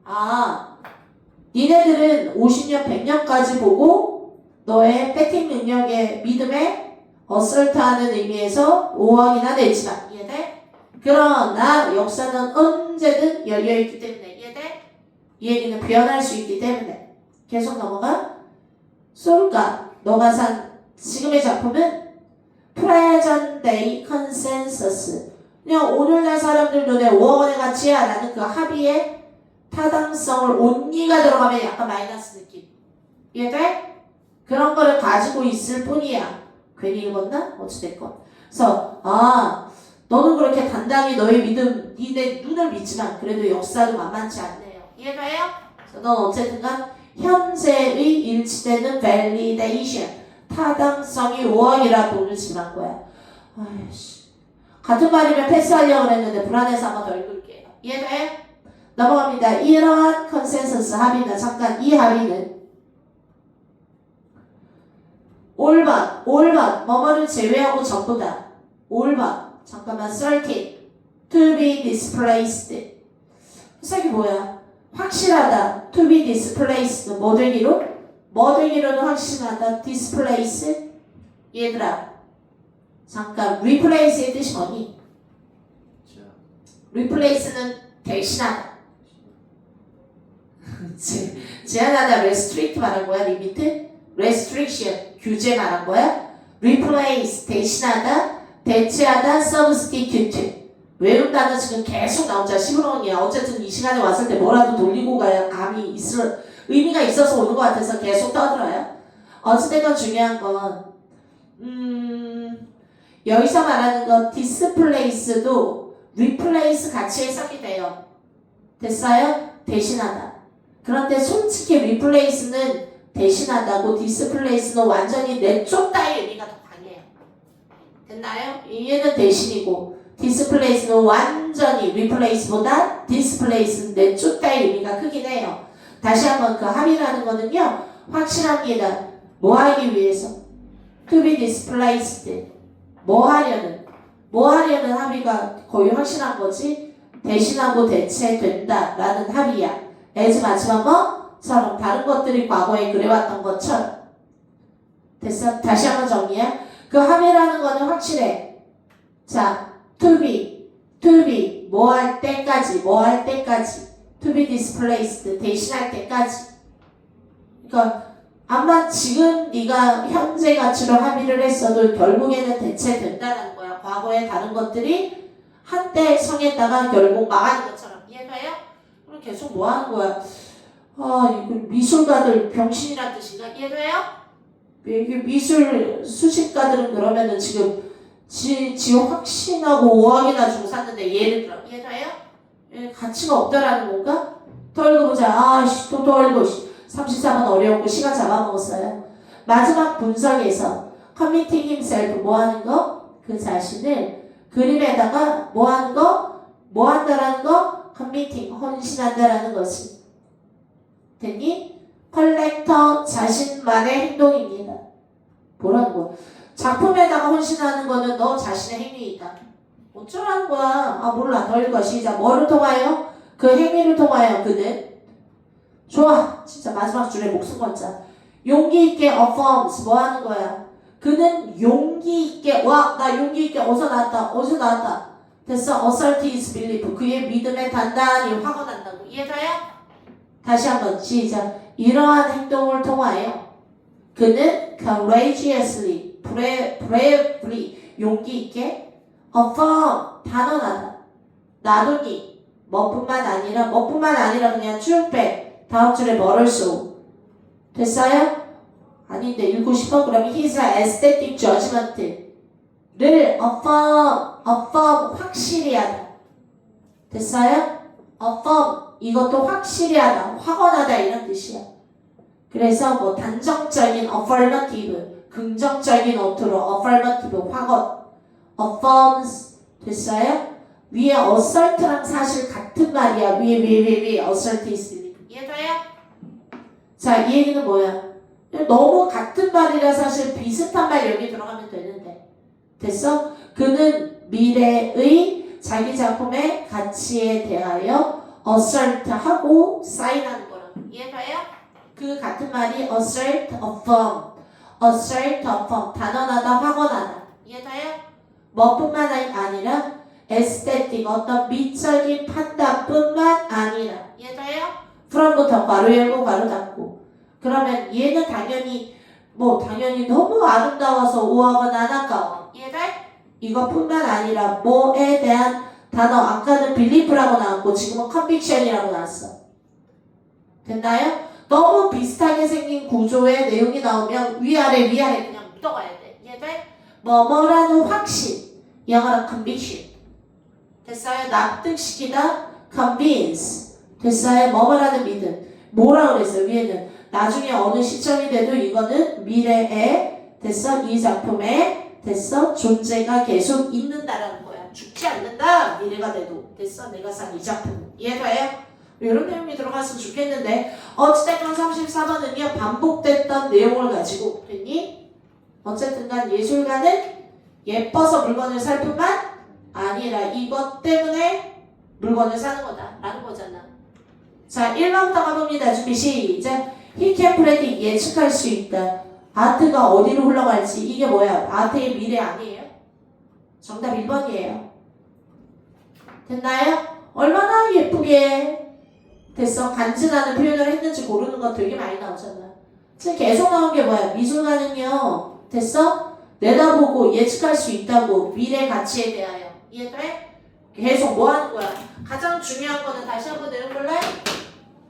아, 니네들은 50년, 100년까지 보고 너의 배팅 능력에 믿음에 어설트하는 의미에서 5억이나 냈지만 이해돼? 그러나 역사는 언제든 열려있기 때문에 이해돼? 이 얘기는 변할 수 있기 때문에 계속 넘어가. 그러니까 너가 산 지금의 작품은 present day consensus. 그냥 오늘날 사람들 눈에 5억 원의 가치야 라는 그 합의의 타당성을 온리가 들어가면 약간 마이너스 느낌. 이해돼? 그런 거를 가지고 있을 뿐이야. 괜히 읽었나? 어찌됐건. 그래서 너는 그렇게 단단히 너의 믿음, 니네 눈을 믿지만 그래도 역사도 만만치 않네요. 이해돼요? 그래서 넌 어쨌든간 현재의 일치되는 validation, 타당성이 5억이라 돈을 지불한 거야. 아이씨. 같은 말이면 패스하려고 했는데 불안해서 한 번 더 읽을게요. 이해돼? 넘어갑니다. 이러한 컨센서스 합의는 잠깐 이 합의는 올번 뭐뭐를 제외하고 전부다. 올번 잠깐만 13 to be displaced. 이게 뭐야? 확실하다. to be displaced 뭐 되기로? 뭐 되기로는 확실하다. displace 얘들아 잠깐 replace의 뜻이 뭐니? replace는 대신하다. 제한하다 restrict 말한 거야. 리미트 restriction 규제 말한 거야. replace 대신하다 대체하다 substitute 외운 단어 지금 계속 나오자. 시끄러운이야. 어쨌든 이 시간에 왔을 때 뭐라도 돌리고 가야 감이 의미가 있어서 오는 것 같아서 계속 떠들어요. 어찌됐건 중요한 건 여기서 말하는 건 displace도 replace 같이 해석이 돼요. 됐어요? 대신하다. 그런데 솔직히 replace는 대신하다고 displace는 완전히 내쫓다의 의미가 더 강해요. 됐나요? 얘는 대신이고 displace는 완전히 replace보다 displace는 내쫓다의 의미가 크긴 해요. 다시 한번 그 합의라는 거는요. 확실합니다. 뭐 하기 위해서? to be displaced. 뭐 하려는 합의가 거의 확실한 거지. 대신하고 대체된다 라는 합의야. as 마지막 뭐? 과거처럼 다른 것들이 과거에 그래왔던 것처럼. 됐어? 다시 한번 정리해. 그 합의라는 거는 확실해. 자, to be 뭐 할 때까지 to be displaced 대신할 때까지. 그러니까 아마 지금 네가 현재 가치로 합의를 했어도 결국에는 대체된다는 거야. 과거에 다른 것들이 한때 성했다가 결국 망하는 것처럼. 이해가요? 그럼 계속 뭐 하는 거야? 아, 이거 미술가들 병신이란 뜻인가? 이해가요? 이게 미술 수식가들은 그러면은 지금 지 확신하고 5억이나 주고 샀는데 예를 들어 이해가요? 가치가 없다라는 건가? 더 읽어보자. 아씨 또 읽어. 34번 어려웠고 시간 잡아먹었어요. 마지막 분석에서 committing himself 뭐 하는 거? 그 자신을 그림에다가 뭐 하는 거? 뭐 한다라는 거? committing 헌신한다라는 것이 됐니? 컬렉터 자신만의 행동입니다. 뭐라는 거야? 작품에다가 헌신하는 거는 너 자신의 행위이다. 어쩌라는 거야? 아 몰라. 더 읽어. 시작. 뭐를 통하여? 그 행위를 통하여 그는 좋아. 진짜 마지막 줄에 목숨 걸자. 용기 있게 affirms 뭐 하는 거야? 그는 용기 있게 와 나 용기 있게 어디서 나왔다. 됐어. assert his belief 그의 믿음에 단단히 확언한다고. 이해가요? 다시 한번 시작. 이러한 행동을 통하여 그는 courageously bravely 용기 있게 affirm 단언하다. 나도니 뭐뿐만 아니라 그냥 쭉 빼. 다음 줄에 뭐를 쏘? 됐어요? 아닌데 읽고 싶어? 그럼 his aesthetic judgment를 affirm 확실히 하다. 됐어요? affirm 이것도 확실히 하다, 확언하다 이런 뜻이야. 그래서 뭐 단정적인 affirmative, 긍정적인 어투로 affirmative 확언, affirms 됐어요? 위에 assert랑 사실 같은 말이야. 위에 assert is 이해가요? 자, 이 얘기는 뭐야? 너무 같은 말이라 사실 비슷한 말 여기 들어가면 되는데 됐어? 그는 미래의 자기 작품의 가치에 대하여 assert하고 사인하는 거라고. 이해가요? 그 같은 말이 assert, affirm 단언하다, 확언하다. 이해가요? 뭐뿐만 아니라 aesthetic 어떤 미적인 판단뿐만 아니라. 이해가요? from부터 괄호 열고 괄호 닫고. 그러면 얘는 당연히 너무 아름다워서 우아하거나 안 아까워. 이해돼? 이것뿐만 아니라 뭐에 대한 단어 아까는 believe라고 나왔고 지금은 conviction이라고 나왔어. 됐나요? 너무 비슷하게 생긴 구조의 내용이 나오면 위아래 그냥 묻어가야 돼. 이해돼? 뭐뭐라는 확신. 영어로 conviction. 됐어요? 납득시키다 convince. 됐어요? 뭐뭐라는 믿음. 뭐라 그랬어요? 위에는 나중에 어느 시점이 돼도 이거는 미래에 됐어? 이 작품에 됐어? 존재가 계속 있는다라는 거야. 죽지 않는다. 미래가 돼도 됐어? 내가 산 이 작품. 이해가요? 이런 내용이 들어갔으면 좋겠는데 어찌됐건 34번은요 반복됐던 내용을 가지고 됐니? 어쨌든 간 예술가는 예뻐서 물건을 살 뿐만 아니라 이것 때문에 물건을 사는 거다 라는 거잖아. 자 1번부터 가봅니다. 준비 시작. He can predict 예측할 수 있다. 아트가 어디로 흘러갈지. 이게 뭐야? 아트의 미래 아니에요? 정답 1번이에요. 됐나요? 얼마나 예쁘게 됐어? 간지나는 표현을 했는지 고르는 거 되게 많이 나오잖아. 지금 계속 나온 게 뭐야? 미술가는요 됐어? 내다보고 예측할 수 있다고. 미래 가치에 대하여. 이해돼? 계속 뭐 하는 거야? 가장 중요한 거는 다시 한번 내려볼래?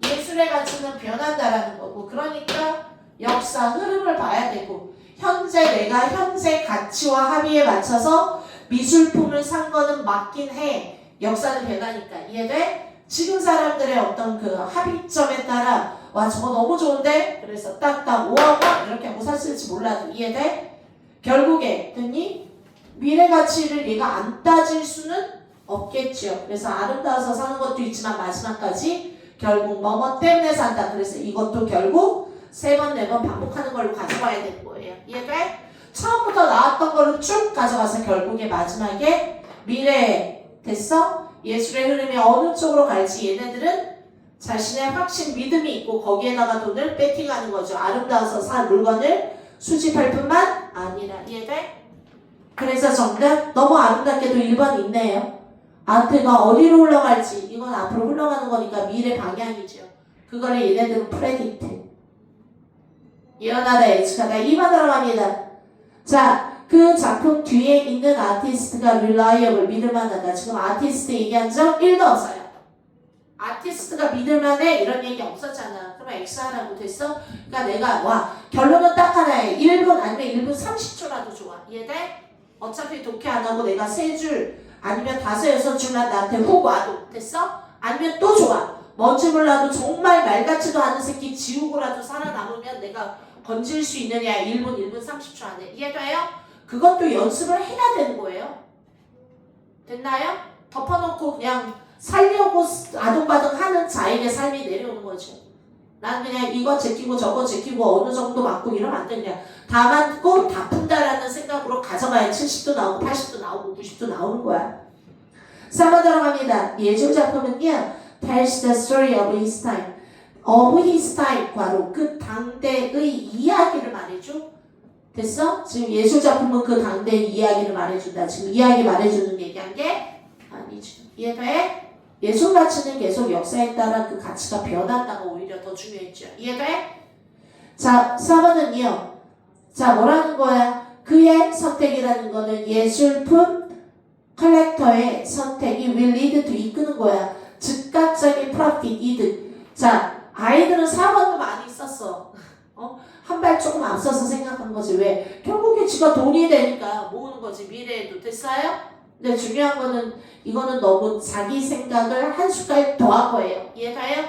예술의 가치는 변한다라는 거고. 그러니까 역사 흐름을 봐야 되고 내가 현재 가치와 합의에 맞춰서 미술품을 산 거는 맞긴 해. 역사는 변하니까. 이해돼? 지금 사람들의 어떤 그 합의점에 따라 와 저거 너무 좋은데? 그래서 딱딱 5억 이렇게 하고 샀을지 몰라도. 이해돼? 결국에 됐니? 미래 가치를 얘가 안 따질 수는 없겠죠. 그래서 아름다워서 사는 것도 있지만 마지막까지 결국 뭐뭐 때문에 산다. 그래서 이것도 결국 3번, 4번 반복하는 걸로 가져가야 되는 거예요. 이해돼? 처음부터 나왔던 걸로 쭉 가져가서 결국에 마지막에 미래에 됐어? 예술의 흐름이 어느 쪽으로 갈지 얘네들은 자신의 확신, 믿음이 있고 거기에다가 돈을 베팅하는 거죠. 아름다워서 산 물건을 수집할 뿐만 아니라. 이해돼? 그래서 정답 너무 아름답게도 1번 있네요. 아트가 어디로 흘러갈지 이건 앞으로 흘러가는 거니까 미래 방향이죠. 그거를 얘네들은 프레딕트. 일어나다 예측하다 2번 들어갑니다. 자, 그 작품 뒤에 있는 아티스트가 reliable, 믿을만하다. 지금 아티스트 얘기한 적 1도 없어요. 아티스트가 믿을만해 이런 얘기 없었잖아. 그러면 X하라고 됐어? 그러니까 내가 와 결론은 딱 하나에 1분 아니면 1분 30초라도 좋아. 이해돼? 어차피 독해 안 하고 내가 3줄 아니면 5, 6줄만 나한테 훅 와도 됐어? 아니면 또 좋아. 뭔지 몰라도 정말 말 같지도 않은 새끼 지우고라도 살아남으면 내가 건질 수 있느냐 1분 30초 안에. 이해돼요? 그것도 연습을 해야 되는 거예요. 됐나요? 덮어놓고 그냥 살려고 아둥바둥 하는 자에게 삶이 내려오는 거죠. 난 그냥 이거 제끼고 저거 제끼고 어느 정도 맞고 이러면 안 되냐. 다 맞고 다 푼다라는 생각으로 가져가야 70도 나오고 80도 나오고 90도 나오는 거야. 3번 들어갑니다. 예술 작품은요. tells the story of his time. of his time 과로 그 당대의 이야기를 말해줘. 됐어? 지금 예술 작품은 그 당대의 이야기를 말해준다. 지금 이야기 말해주는 얘기한 게 아니죠. 이해돼? 예술 가치는 계속 역사에 따라 그 가치가 변한다가 오히려 더 중요했죠. 이해돼? 자, 4번은요. 자, 뭐라는 거야? 그의 선택이라는 거는 예술품 컬렉터의 선택이 will lead to 이끄는 거야. 즉각적인 profit, 이득. 자, 아이들은 4번도 많이 썼어. 한 발 조금 앞서서 생각한 거지. 왜? 결국에 지가 돈이 되니까 모으는 거지. 미래에도. 됐어요? 근데 중요한 거는 이거는 너무 자기 생각을 한 숟갈 더한 거예요. 이해가요?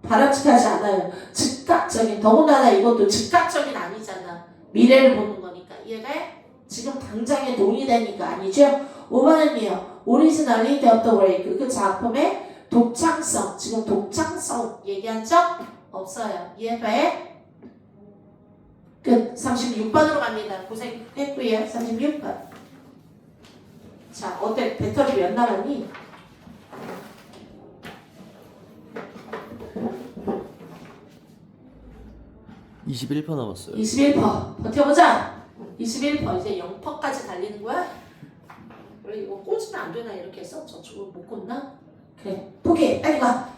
바람직하지 않아요. 즉각적인, 더군다나 이것도 즉각적인 아니잖아. 미래를 보는 거니까. 이해가요? 지금 당장에 돈이 되니까 아니죠? 5번은요. Originality of the work. 그 작품의 독창성. 지금 독창성 얘기한 적 없어요. 이해가요? 끝. 36번으로 갑니다. 고생했고요. 36번. 자, 어때? 배터리 몇 남았니? (21% 남았어요) 21%. 버텨보자. 21%. 이제 0%까지 달리는 거야? 원래 이거 꽂으면 안 되나? 이렇게 해서 저쪽으로 못 꽂나? 그래. 포기. 빨리 가.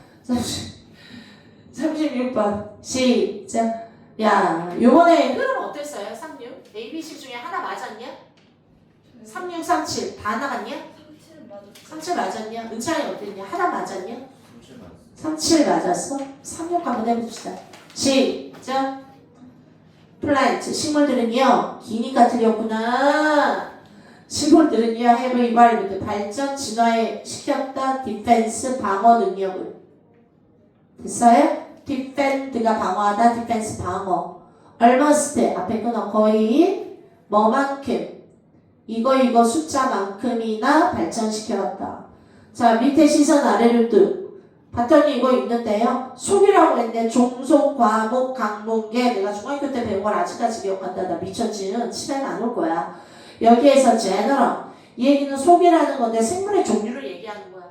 36번. 시작. 야, 요번에 흐름 어땠어요? 36? ABC 중에 하나 맞았냐? 36, 37. 다 나갔냐? 37 맞았냐? 은찬이 어땠냐? 하나 맞았냐? 37 맞았어? 36 한번 해봅시다. 시작. 플란트. 식물들은요. 기니까 틀렸구나. 식물들은요. have evolved. 발전, 진화에 시켰다. 디펜스, 방어 능력을. 됐어요? 디펜드가 방어하다. 디펜스, 방어. almost. 앞에 끊어. 거의 뭐만큼. 이거 숫자만큼이나 발전시켜왔다. 자, 밑에 시선 아래를 뚝. 봤더니 이거 있는데요. 속이라고 했는데 종속, 과목, 강목계 내가 중학교 때 배운 걸 아직까지 기억한다. 나 미천지는 집에는 안 올 거야. 여기에서 general. 이 얘기는 속이라는 건데 생물의 종류를 얘기하는 거야.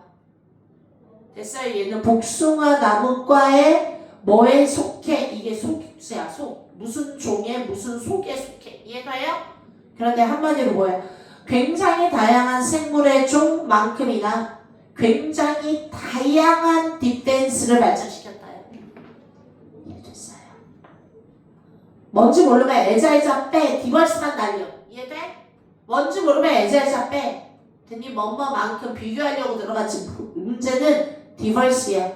됐어요? 얘는 복숭아 나무과의 뭐에 속해? 이게 속이야. 속. 무슨 종에 무슨 속에 속해. 이해가요? 그런데 한마디로 뭐야? 굉장히 다양한 생물의 종만큼이나 굉장히 다양한 디펜스를 발전시켰다요. 이해됐어요? 뭔지 모르면 애자애자 빼. 디벌스만 날려. 이해돼? 뭔지 모르면 애자애자 빼. 됐니? 뭐뭐만큼 비교하려고 들어갔지. 문제는 디벌스야.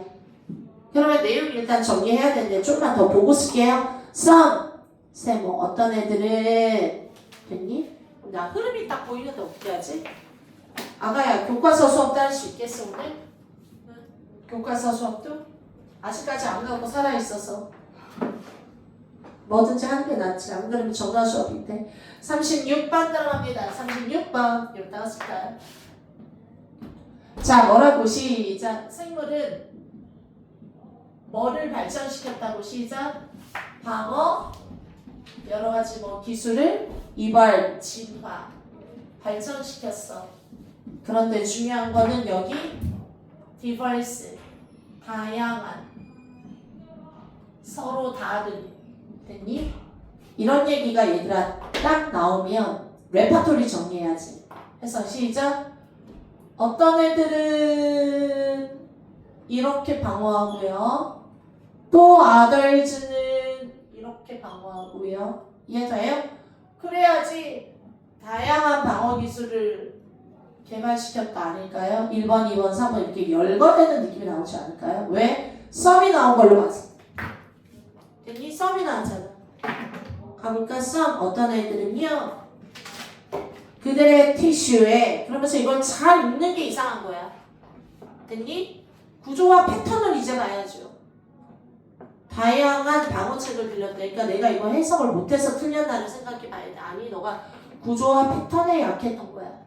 그러면 내용 일단 정리해야 되는데 좀만 더 보고 쓸게요. some. 세모. 어떤 애들은 됐니? 나 흐름이 딱 보이는데 어떻게 하지? 아가야 교과서 수업도 할 수 있겠어 오늘? 응? 교과서 수업도? 아직까지 안 가고 살아있어서 뭐든지 하는 게 낫지. 안 그러면 전화 수업인데. 36번 들어갑니다. 36번 여기 나왔을까요? 자, 뭐라고? 시작. 생물은 뭐를 발전시켰다고? 시작. 방어 여러 가지 뭐 기술을 이발, 진화, 발전시켰어. 그런데 중요한 거는 여기 디버스, 다양한 서로 다른 됐니? 이런 얘기가 얘들아 딱 나오면 레파토리 정리해야지. 해서 시작. 어떤 애들은 이렇게 방어하고요. 또 others는 이렇게 방어하고요. 이해돼요? 그래야지 다양한 방어 기술을 개발시켰다 아닐까요? 1번, 2번, 3번 이렇게 열거되는 느낌이 나오지 않을까요? 왜? 썸이 나온 걸로 봐서. 됐니? 썸이 나왔잖아. 가볼까? 썸. 어떤 애들은요. 그들의 티슈에 그러면서 이걸 잘 읽는 게 이상한 거야. 됐니? 구조와 패턴을 이제 봐야죠. 다양한 방어책을 빌렸다. 그러니까 내가 이거 해석을 못해서 틀렸다는 생각해 봐야 돼. 아니 너가 구조와 패턴에 약했던 거야.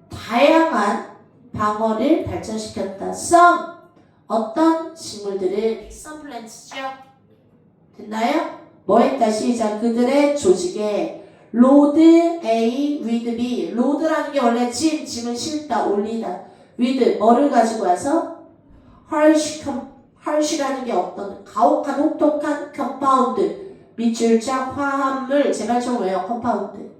다양한 방어를 발전시켰다. Some 어떤 식물들은 some plants죠. 됐나요? 뭐 했다 시작. 그들의 조직에 load A with B. load라는 게 원래 짐은 실다 올리다. with 뭐를 가지고 와서 harsh라는 게 어떤 가혹한 혹독한 compound 밑줄짝 화합물 제발좀 외워. compound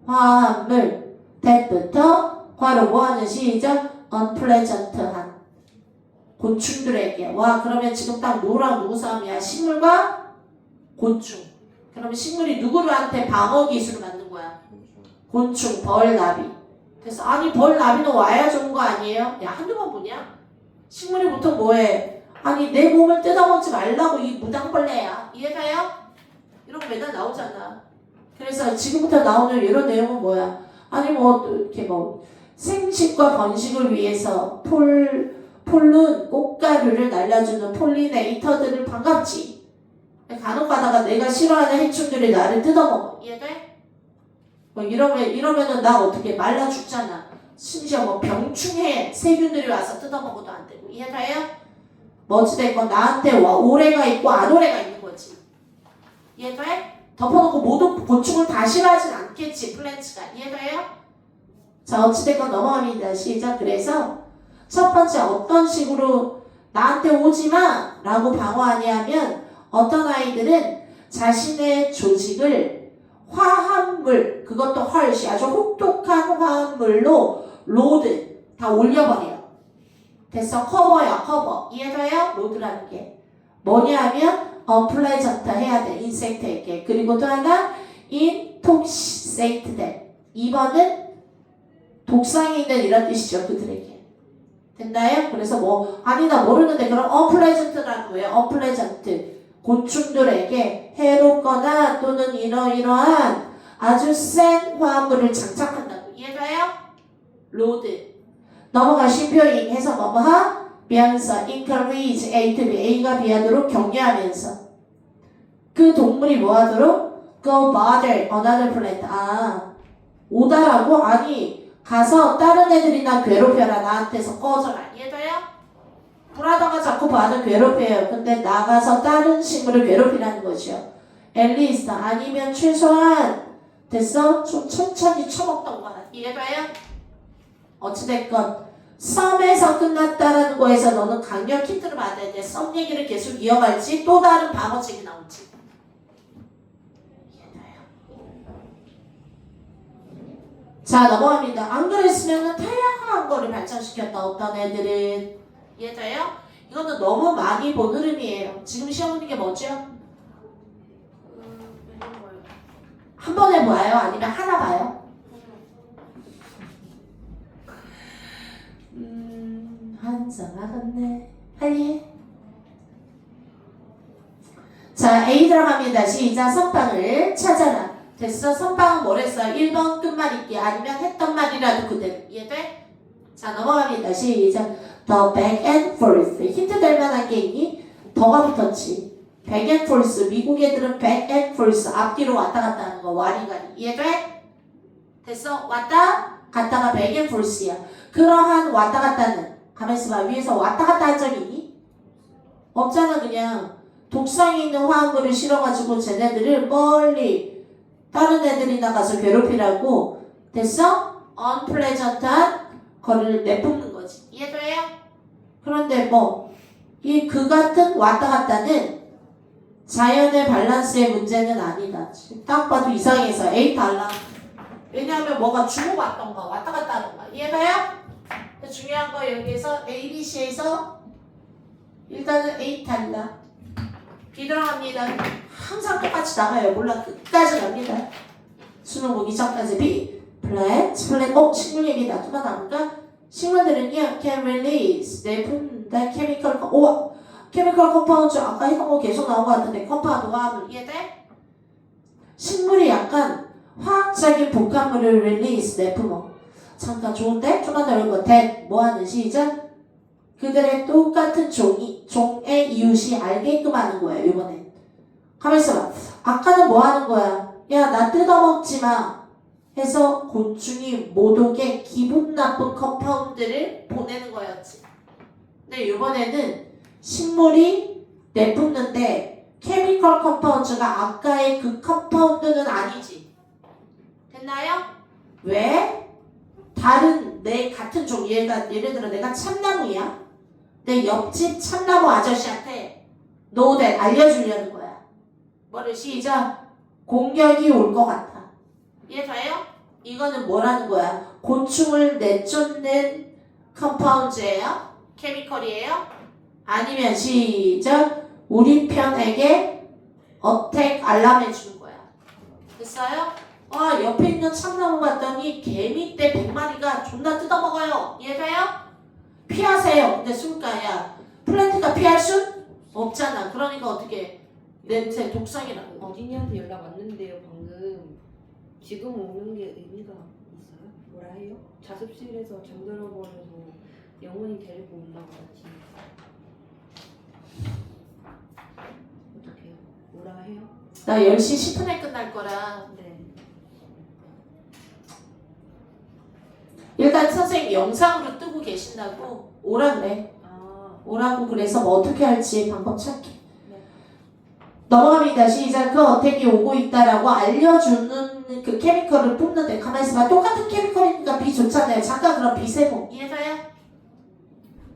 화합물 that부터 괄호 뭐하는 시작 unpleasant한 곤충들에게. 와 그러면 지금 딱 누구랑 누구 싸움이야? 식물과 곤충. 그러면 식물이 누구한테 방어 기술을 만든 거야? 곤충, 벌, 나비. 그래서 아니 벌, 나비는 와야 좋은 거 아니에요? 야 한두 번 보냐? 식물이 보통 뭐해? 아니 내 몸을 뜯어먹지 말라고 이 무당벌레야. 이해가요? 이런 거 맨날 나오잖아. 그래서 지금부터 나오는 이런 내용은 뭐야? 아니 뭐 이렇게 뭐 생식과 번식을 위해서 폴른 꽃가루를 날려주는 폴리네이터들을 반갑지. 간혹 가다가 내가 싫어하는 해충들이 나를 뜯어먹어. 이해돼? 뭐 이러면은 나 어떻게 말라 죽잖아. 심지어 뭐 병충해 세균들이 와서 뜯어먹어도 안 되고. 이해돼요? 뭐 어찌됐건 나한테 오래가 있고 안 오래가 있는 거지. 이해돼? 덮어놓고 모든 곤충을 다 싫어하진 않겠지. 플랜츠가. 이해돼요? 자 어찌됐건 넘어갑니다. 시작. 그래서 첫 번째 어떤 식으로 나한테 오지마 라고 방어하냐면 어떤 아이들은 자신의 조직을 화합물 그것도 헐시 아주 혹독한 화합물로 로드 다 올려버려요. 됐어? 커버야 커버. 이해돼요? 로드라는 게 뭐냐면 unpleasant 해야 돼. 인섹트에게. 그리고 또 하나 intoxicated 2번은 독성이 있는 이런 뜻이죠. 그들에게. 됐나요? 그래서 뭐 아니 나 모르는데 그럼 unpleasant라는 거예요. unpleasant 곤충들에게 해롭거나 또는 이러이러한 아주 센 화합물을 장착한다고. 이해가요? 로드 넘어가 심표잉 해서 뭐뭐하? 면서 encourage A to B A가 B하도록 격려하면서 그 동물이 뭐하도록? go bother another plant 오다라고? 아니 가서 다른 애들이나 괴롭혀라. 나한테서 꺼져라. 이해돼요? 브라더가 자꾸 봐도 괴롭혀요. 근데 나가서 다른 식물을 괴롭히라는 거죠. 앨리스 아니면 최소한 됐어? 좀 천천히 쳐먹던 거야. 이해돼요? 어찌됐건 썸에서 끝났다라는 거에서 너는 강력 힌트를 받아야 돼. 썸 얘기를 계속 이어갈지 또 다른 방어책이 나올지. 자 넘어갑니다. 안 그랬으면 다양한 거를 발전시켰다. 어떤 애들은 이해돼요? 이거는 너무 많이 본 흐름이에요. 지금 시험 보는 게 뭐죠? 한 번에 봐요? 아니면 하나 봐요? 한장하겠네. 빨리 해. 자 A 들어갑니다. 시작. 선빵을 찾아라. 됐어? 선빵은 뭐랬어? 1번 끝말잇기 아니면 했던 말이라도 그대로. 이해돼? 자 넘어갑니다. 시작. The back and forth. 힌트 될 만한 게 있니? 더가 붙었지. back and forth. 미국 애들은 back and forth. 앞뒤로 왔다 갔다 하는 거. 와리가리. 이해돼? 됐어? 왔다 갔다가 back and forth야. 그러한 왔다 갔다는 가만있어 봐. 위에서 왔다 갔다 한 적이 있니? 없잖아. 그냥 독성이 있는 화합물을 실어가지고 쟤네들을 멀리 다른 애들이 나가서 괴롭히라고. 됐어? unpleasant한 거를 내뿜는 거지. 이해돼요? 그런데 뭐 이 그 같은 왔다 갔다는 자연의 밸런스의 문제는 아니다. 딱 봐도 이상해서 A 달라. 왜냐하면 뭐가 주고받던가 왔다 갔다 하던가 이해가요? 중요한 거 여기에서 A, B, C에서 일단은 A 달라. B 들어갑니다. 항상 똑같이 나가요. 몰라 끝까지 갑니다. 수능 보기 전까지 B 플랫 식물 얘기 놔두면 나올까? 식물들은요 can release 내뿜는다 chemical chemical compound 아까 했던 거 계속 나온 거 같은데 컴파운드가 이해돼? 식물이 약간 화학적인 복합물을 release 내뿜어. 잠깐 좋은데? 좀만 더 어려운 거 that 뭐하는 시작? 그들의 똑같은 종의 이웃이 알게끔 하는 거예요 이번엔. 가만히 있어봐. 아까는 뭐 하는 거야? 야 나 뜯어먹지 마 해서 곤충이 못 오게 기분 나쁜 컴파운드를 보내는 거였지. 근데 이번에는 식물이 내뿜는데 케미컬 컴파운드가 아까의 그 컴파운드는 아니지. 됐나요? 왜? 다른 내 같은 종 예를 들어 내가 참나무야. 내 옆집 참나무 아저씨한테 노det 알려주려는 거야. 뭐를 시작? 공격이 올 것 같아. 이해돼요? 이거는 뭐라는 거야? 곤충을 내쫓는 컴파운드예요? 케미컬이에요? 아니면 시작? 우리 편에게 어택 알람 해주는 거야. 됐어요? 옆에 있는 참나무 봤더니 개미떼 100마리가 존나 뜯어먹어요. 이해돼요? 피하세요. 근데 술가야 플랜트가 피할 순 없잖아. 그러니까 어떻게 냄새 독성이라는 거. 어린이한테 연락 왔는데요 방금. 지금 오는 게 의미가 있어요? 뭐라 해요? 자습실에서 잠들어 버려서 영원히 데리고 온다고 하지. 어떡해요? 뭐라 해요? 나 10시 10분에 끝날 거라. 네. 일단 선생님 영상으로 뜨고 계신다고 오라 그래. 아, 오라고 그래서 뭐 어떻게 할지 방법 찾기. 네. 넘어갑니다. 시작. 그 어택이 오고 있다라고 알려주는 그 케미컬을 뿜는데 가만히 있어봐. 똑같은 케미컬이니까 비 좋잖아요. 잠깐 그럼 비세모. 이해가요?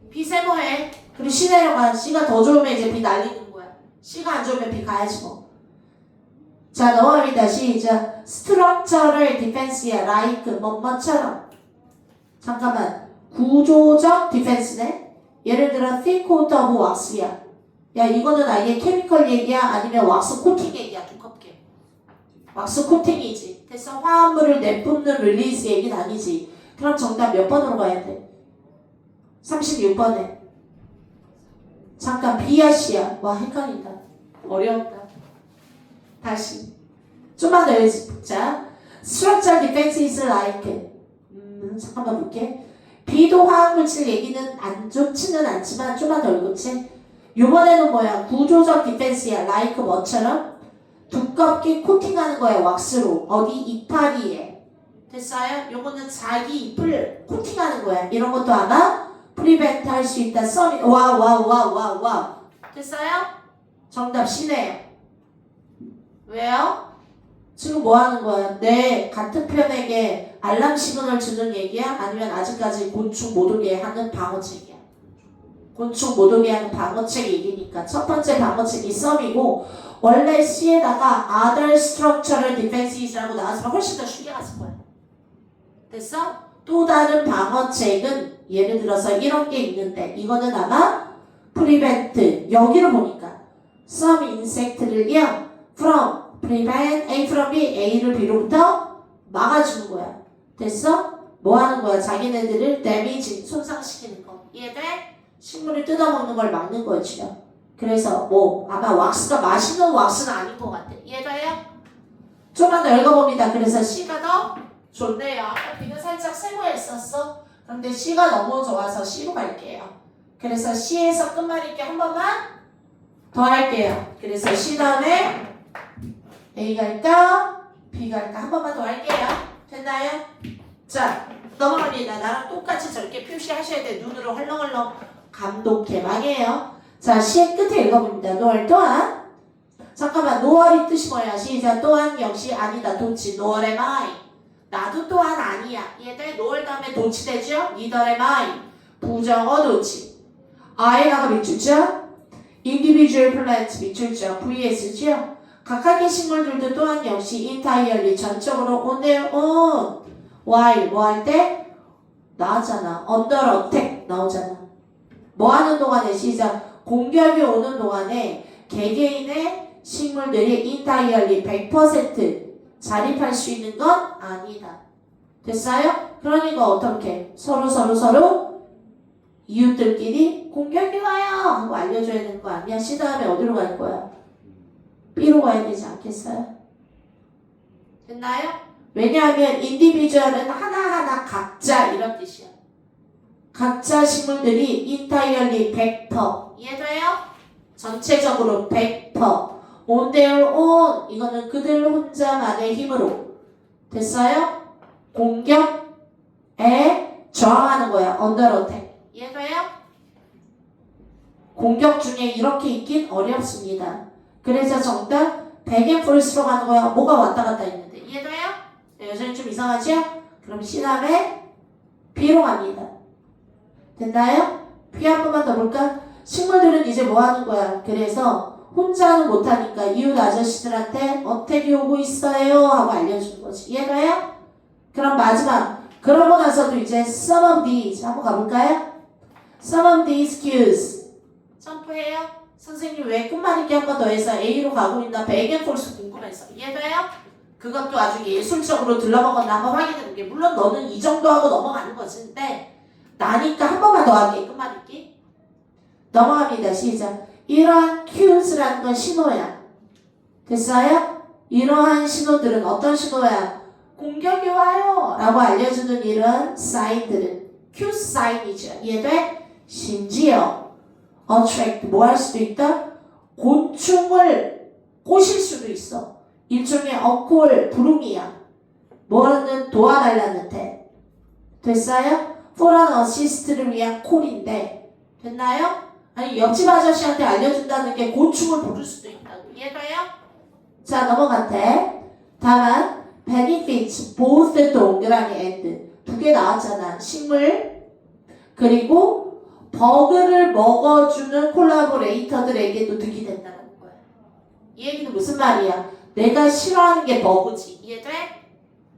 비세모 해. 그리고 시 내려가. C가 더 좋으면 이제 비 날리는 거야. C가 안 좋으면 비 가야지 뭐. 자 넘어갑니다. 시작. 스트럭처럴 디펜스야. like 뭐처럼. 잠깐만. 구조적 디펜스네. 예를 들어 thick coat of wax야. 야 이거는 아예 케미컬 얘기야 아니면 왁스 코팅 얘기야. 두껍게 왁스 코팅이지. 됐어. 화합물을 내뿜는 릴리즈 얘기는 아니지. 그럼 정답 몇 번으로 가야 돼? 36번에 잠깐 B야 C야. 와 헷갈린다. 어려웠다. 다시 좀만 더 해보자. Structural defense is like 잠깐만 볼게. B도 화학물질 얘기는 안 좋지는 않지만 좀만 더 읽어보지. 요번에는 뭐야? 구조적 디펜스야. like 뭐처럼? 두껍게 코팅하는 거야. 왁스로. 어디? 이파리에. 됐어요? 요거는 자기 잎을 코팅하는 거야. 이런 것도 아마 프리벤트 할 수 있다. 썸이 와. 됐어요? 정답 C네요. 왜요? 지금 뭐 하는 거야? 내 같은 편에게 알람 시그널 주는 얘기야? 아니면 아직까지 곤충 못 오게 하는 방어책이야? 곤충 못 오게 하는 방어책 얘기니까 첫 번째 방어책이 썸이고 원래 C에다가 other structural defenses라고 나왔으면 훨씬 더 쉽게 갔을 거야. 됐어? 또 다른 방어책은 예를 들어서 이런 게 있는데 이거는 아마 prevent 여기로 보니까 some insect를요 from prevent A from B A를 B로부터 막아주는 거야. 됐어? 뭐 하는 거야? 자기네들을 damage 손상시키는 거. 이해돼? 식물을 뜯어먹는 걸 막는 거지요. 그래서 뭐 아마 왁스가 맛있는 왁스는 아닌 것 같아. 이해돼요? 좀만 더 읽어봅니다. 그래서 C가 더 좋네요. 아까 B는 살짝 세모했었어. 그런데 C가 너무 좋아서 C로 갈게요. 그래서 C에서 끝말잇기 한 번만 더 할게요. 그래서 C 다음에 A 갈까? B 갈까? 한 번만 더 할게요. 됐나요? 자 넘어갑니다. 나랑 똑같이 저렇게 표시하셔야 돼. 눈으로 헐렁헐렁 감독해 망해요. 자 C의 끝에 읽어봅니다. 노얼 또한 잠깐만 노얼이 뜻이 뭐야? 시작. 또한 역시 아니다. 도치. 노얼 am I. 나도 또한 아니야. 이해돼? 노얼 다음에 도치 되죠? Neither am I. 부정어 도치. I가 밑줄자, individual plant 밑줄자, VS죠. 각각의 식물들도 또한 역시 entirely 전적으로 on their own. while 뭐 할 때? 나왔잖아. under attack 나오잖아. 뭐 하는 동안에 시작. 공격이 오는 동안에 개개인의 식물들이 entirely 100% 자립할 수 있는 건 아니다. 됐어요? 그러니까 어떻게? 서로 이웃들끼리 공격이 와요 하고 알려줘야 되는 거 아니야? C 다음에 어디로 갈 거야? B로 가야 되지 않겠어요? 됐나요? 왜냐하면 인디비주얼은 하나하나 각자 이런 뜻이야. 각자 식물들이 entirely 100% 이해돼요? 전체적으로 100% on their own 이거는 그들 혼자만의 힘으로 됐어요? 공격에 저항하는 거야. under attack 이해돼요? 공격 중에 이렇게 있긴 어렵습니다. 그래서 정답 back and forth로 가는 거야. 뭐가 왔다 갔다 있는데 이해돼요? 네, 여전히 좀 이상하죠? 그럼 C 다음에 B로 갑니다. 됐나요? B 한 번만 더 볼까? 식물들은 이제 뭐 하는 거야? 그래서 혼자는 못하니까 이웃 아저씨들한테 어택이 오고 있어요 하고 알려주는 거지. 이해가요? 그럼 마지막 그러고 나서도 이제 some of these 한번 가볼까요? some of these cues 점프해요? 선생님 왜 끝말잇기 한 번 더 해서 A로 가고 있나 back and forth 궁금해서 이해가요? 그것도 아주 예술적으로 들러먹었나 한번 확인해볼게. 물론 너는 이 정도 하고 넘어가는 거지. 근데 나니까 한 번만 더 할게. 끝말잇기. 넘어갑니다. 시작. 이러한 cues라는 건 신호야. 됐어요? 이러한 신호들은 어떤 신호야? 공격이 와요 라고 알려주는 이런 사인들은 cue 사인이죠. 이해돼? 심지어 attract 뭐 할 수도 있다? 곤충을 꼬실 수도 있어. 일종의 어콜 부름이야. 뭐는 도와달라는 데. 됐어요? for an assist를 위한 콜인데 됐나요? 아니 옆집 아저씨한테 알려준다는 게 곤충을 부를 수도 있다고. 이해가요? 자 넘어간대. 다만 benefits both 동그라미 and 두 개 나왔잖아. 식물 그리고 버그를 먹어주는 콜라보레이터들에게도 득이 된다는 거야. 이 얘기는 무슨 말이야? 내가 싫어하는 게 버그지. 이해돼?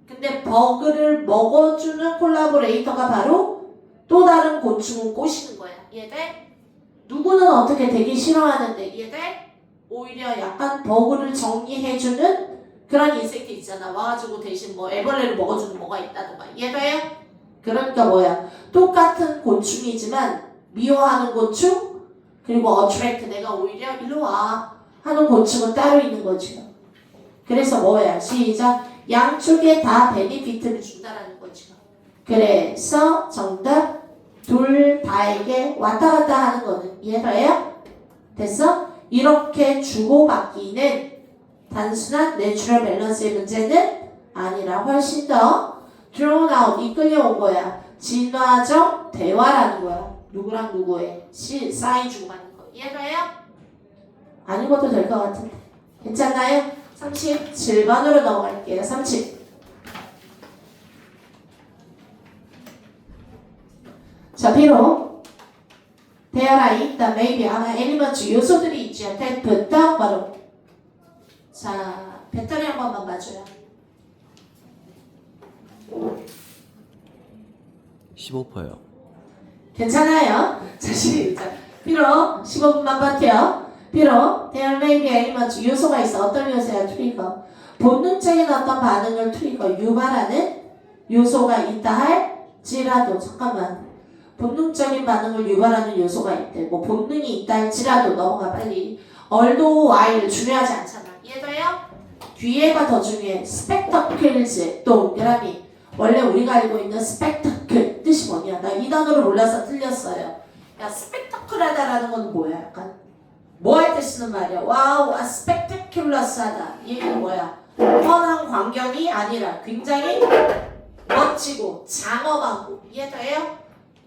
근데 버그를 먹어주는 콜라보레이터가 바로 또 다른 곤충을 꼬시는 거야. 이해돼? 누구는 어떻게 되게 싫어하는데 이해돼? 오히려 약간 버그를 정리해주는 그런 인섹트 있잖아. 와가지고 대신 뭐 애벌레를 먹어주는 뭐가 있다던가. 이해돼요? 그러니까 뭐야? 똑같은 곤충이지만 미워하는 곤충 그리고 attract 내가 오히려 일로 와 하는 곤충은 따로 있는 거지. 그래서 뭐야? 시작. 양쪽에 다 베니피트를 준다라는 거죠. 그래서 정답 둘 다에게 왔다 갔다 하는 거는 이해돼요? 됐어? 이렇게 주고받기는 단순한 내추럴 밸런스의 문제는 아니라 훨씬 더 drawn out 이끌려온 거야. 진화적 대화라는 거야. 누구랑 누구의 사인 주고받는 거. 이해돼요? 안 읽어도 될 것 같은데. 괜찮나요? 37번으로 넘어갈게요. 30. 자, 비록 there are 있다, maybe 아마 엘리먼트 요소들이 있죠. that부터 바로 자, 배터리 한 번만 봐줘요. 15%요. 괜찮아요? 자, 시작. 비록 15분만 버텨. 비록 there may be elements 요소가 있어. 어떤 요소야? 트리거. 본능적인 어떤 반응을 트리거 유발하는 요소가 있다 할지라도 잠깐만. 본능적인 반응을 유발하는 요소가 있대. 뭐 본능이 있다 할지라도 넘어가 빨리. although while 중요하지 않잖아. 이해돼요? 뒤에가 더 중요해. spectacles 동그라미. 원래 우리가 알고 있는 spectacle 뜻이 뭐냐? 나 이 단어를 몰라서 틀렸어요. 야 spectacle하다라는 건 뭐야? 약간 뭐 할 때 쓰는 말이야? 와우, spectaculous하다. 이 얘기는 뭐야? 뻔한 광경이 아니라 굉장히 멋지고 장엄하고. 이해돼요?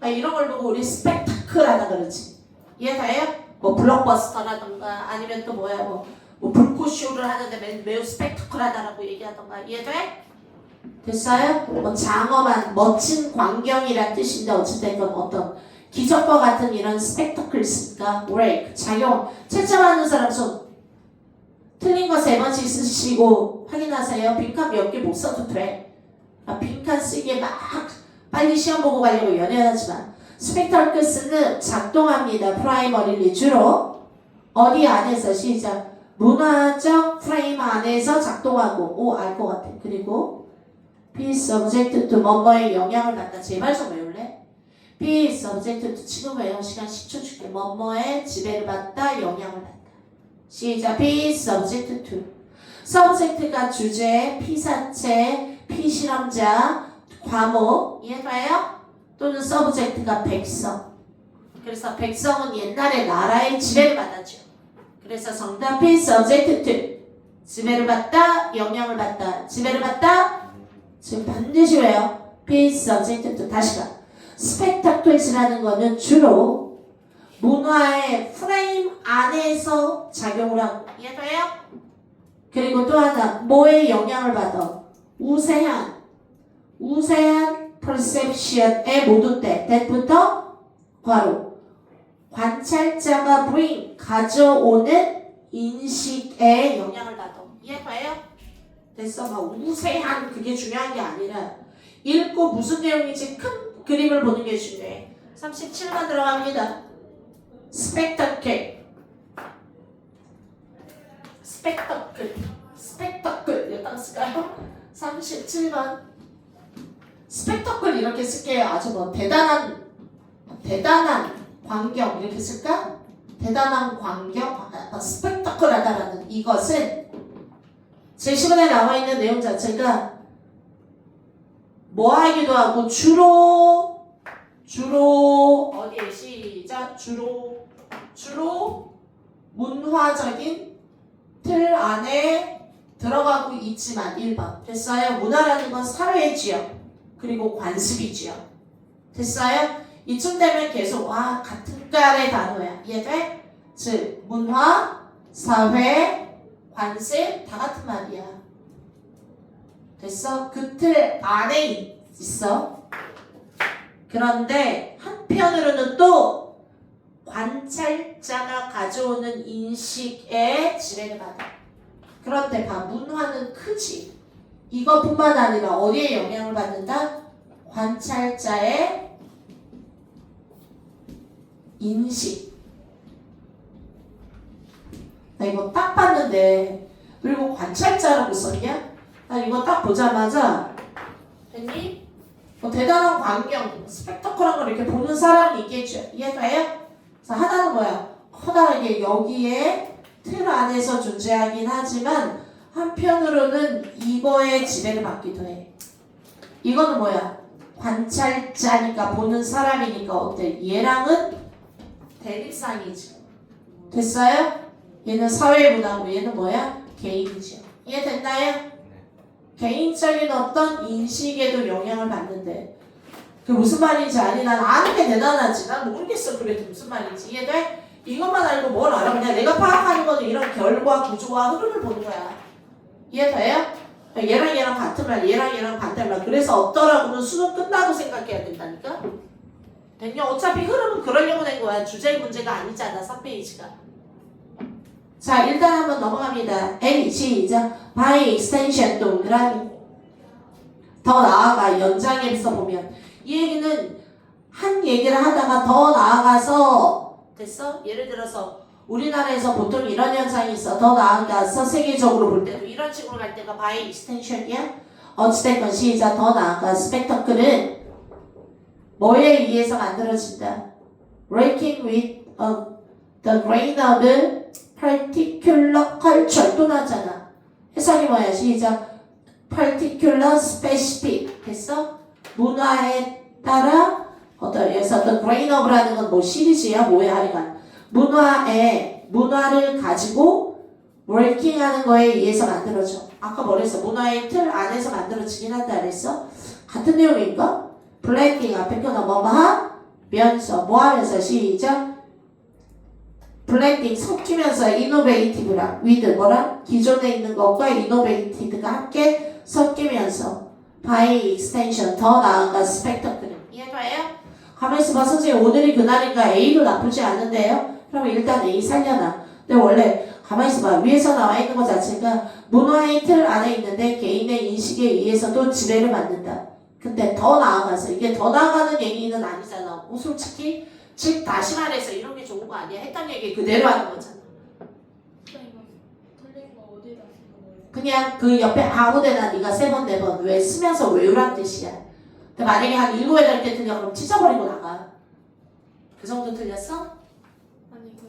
이런 걸 보고 우리 spectacle하다 그러지. 이해돼요? 뭐 블록버스터라던가 아니면 또 뭐야 뭐 불꽃쇼를 하는데 매우 spectacle하다라고 얘기하던가. 이해돼? 됐어요? 뭐 장엄한 멋진 광경이란 뜻인데 어쨌든 어떤 기적과 같은 이런 스펙터클스가 break 작용 채점하는 사람 손 틀린 거 3번씩 쓰시고 확인하세요. 빈칸 몇 개 못 써도 돼. 빈칸 쓰기에 막 빨리 시험 보고 가려고 연연하지만 스펙터클스는 작동합니다. 프라이머리리 주로 어디 안에서 시작 문화적 프레임 안에서 작동하고 알 것 같아. 그리고 be subject to 뭐뭐에 영향을 받다. 제발 좀 외울래? be subject to 지금 외워. 시간 10초 줄게. 뭐뭐에 지배를 받다 영향을 받다. 시작 be subject to subject가 주제, 피사체, 피실험자, 과목 이해가요? 또는 subject가 백성. 그래서 백성은 옛날에 나라의 지배를 받았죠. 그래서 정답이 subject to 지배를 받다, 영향을 받다, 지배를 받다. 지금 반드시 외요. be subject to 다시 가. spectacles라는 거는 주로 문화의 프레임 안에서 작용을 하고 이해돼요? 그리고 또 하나 뭐에 영향을 받아? 우세한 perception의 모두 때 that부터 괄호 관찰자가 bring 가져오는 인식에 영향을 받아. 이해돼요? 됐어? 막 우세한 그게 중요한 게 아니라 읽고 무슨 내용인지 큰 그림을 보는 게 중요해. 37번 들어갑니다. spectacle 여기다 쓸까요? 37번 spectacle 이렇게 쓸게요. 아주 뭐 대단한 광경 이렇게 쓸까? 대단한 광경 spectacle하다라는 이것은 제시문에 나와 있는 내용 자체가 뭐 하기도 하고 주로 어디에 시작 주로 문화적인 틀 안에 들어가고 있지만 1번 됐어요? 문화라는 건 사회지요. 그리고 관습이지요. 됐어요? 이쯤 되면 계속 같은 깔의 단어야. 이해돼? 즉 문화, 사회, 관습 다 같은 말이야. 됐어? 그 틀 안에 있어. 그런데 한편으로는 또 관찰자가 가져오는 인식에 지배를 받아. 그런데 문화는 크지. 이것뿐만 아니라 어디에 영향을 받는다? 관찰자의 인식. 나 이거 딱 봤는데 그리고 관찰자라고 썼냐? 나 이거 딱 보자마자 됐니? 뭐 대단한 광경, 스펙터클한 걸 이렇게 보는 사람이 있겠죠. 이해가요? 그래서 하나는 뭐야? 커다랗게 여기에 틀 안에서 존재하긴 하지만 한편으로는 이거에 지배를 받기도 해. 이거는 뭐야? 관찰자니까 보는 사람이니까 어때? 얘랑은 대립상이지. 됐어요? 얘는 사회문화고 얘는 뭐야? 개인이죠. 이해됐나요? 개인적인 어떤 인식에도 영향을 받는데 그 무슨 말인지 아니? 난 아는 게 대단하지. 난 모르겠어. 그래도 무슨 말인지 이해돼? 이것만 알고 뭘 알아? 그냥 내가 파악하는 거는 이런 결과, 구조와 흐름을 보는 거야. 이해돼요? 얘랑 같은 말, 얘랑 반대말. 그래서 어떠라고는 수능 끝나고 생각해야 된다니까? 됐냐? 어차피 흐름은 그러려고 낸 거야. 주제의 문제가 아니잖아. 3페이지가. 자, 일단 한번 넘어갑니다. A, 시작. by extension 동그라미. 더 나아가 연장해서 보면 이 얘기는 한 얘기를 하다가 더 나아가서 됐어? 예를 들어서 우리나라에서 보통 이런 현상이 있어. 더 나아가서 세계적으로 볼 때도 이런 식으로 갈 때가 by extension이야. 어찌됐건 시작. 더 나아가 스펙터클은 뭐에 의해서 만들어진다? Working with the grain of particular culture 또 나잖아. 해석이 뭐야? 시작. particular specific 됐어? 문화에 따라 여기서 the grain of라는 건 뭐 시리즈야? 뭐야? 하여간 문화를 가지고 working하는 거에 의해서 만들어져. 아까 뭐랬어? 문화의 틀 안에서 만들어지긴 한다 그랬어? 같은 내용인가? 블렌딩 앞에 거 넘어가면서 뭐 하면서 시작. 블렌딩 섞이면서 이노베이티브랑 with 뭐랑 기존에 있는 것과 이노베이티브가 함께 섞이면서 by extension 더 나아가 스펙터클은 이해가요? 가만히 있어봐. 선생님 오늘이 그날인가 A도 나쁘지 않은데요? 그러면 일단 A 살려놔. 근데 원래 가만히 있어봐. 위에서 나와 있는 것 자체가 문화의 틀 안에 있는데 개인의 인식에 의해서도 지배를 받는다. 근데 더 나아가서 이게 더 나아가는 얘기는 아니잖아. 솔직히 즉 다시 말해서 이런 게 좋은 거 아니야. 했던 얘기 그대로 하는 거잖아. 선생님 이거 틀린 거 어디다 쓴 거예요? 그냥 그 옆에 아무데나 네가 3번 4번 왜 쓰면서 외우란 뜻이야. 근데 만약에 한 7, 8개 틀려 그럼 찢어버리고 나가. 그 정도 틀렸어? 아니 그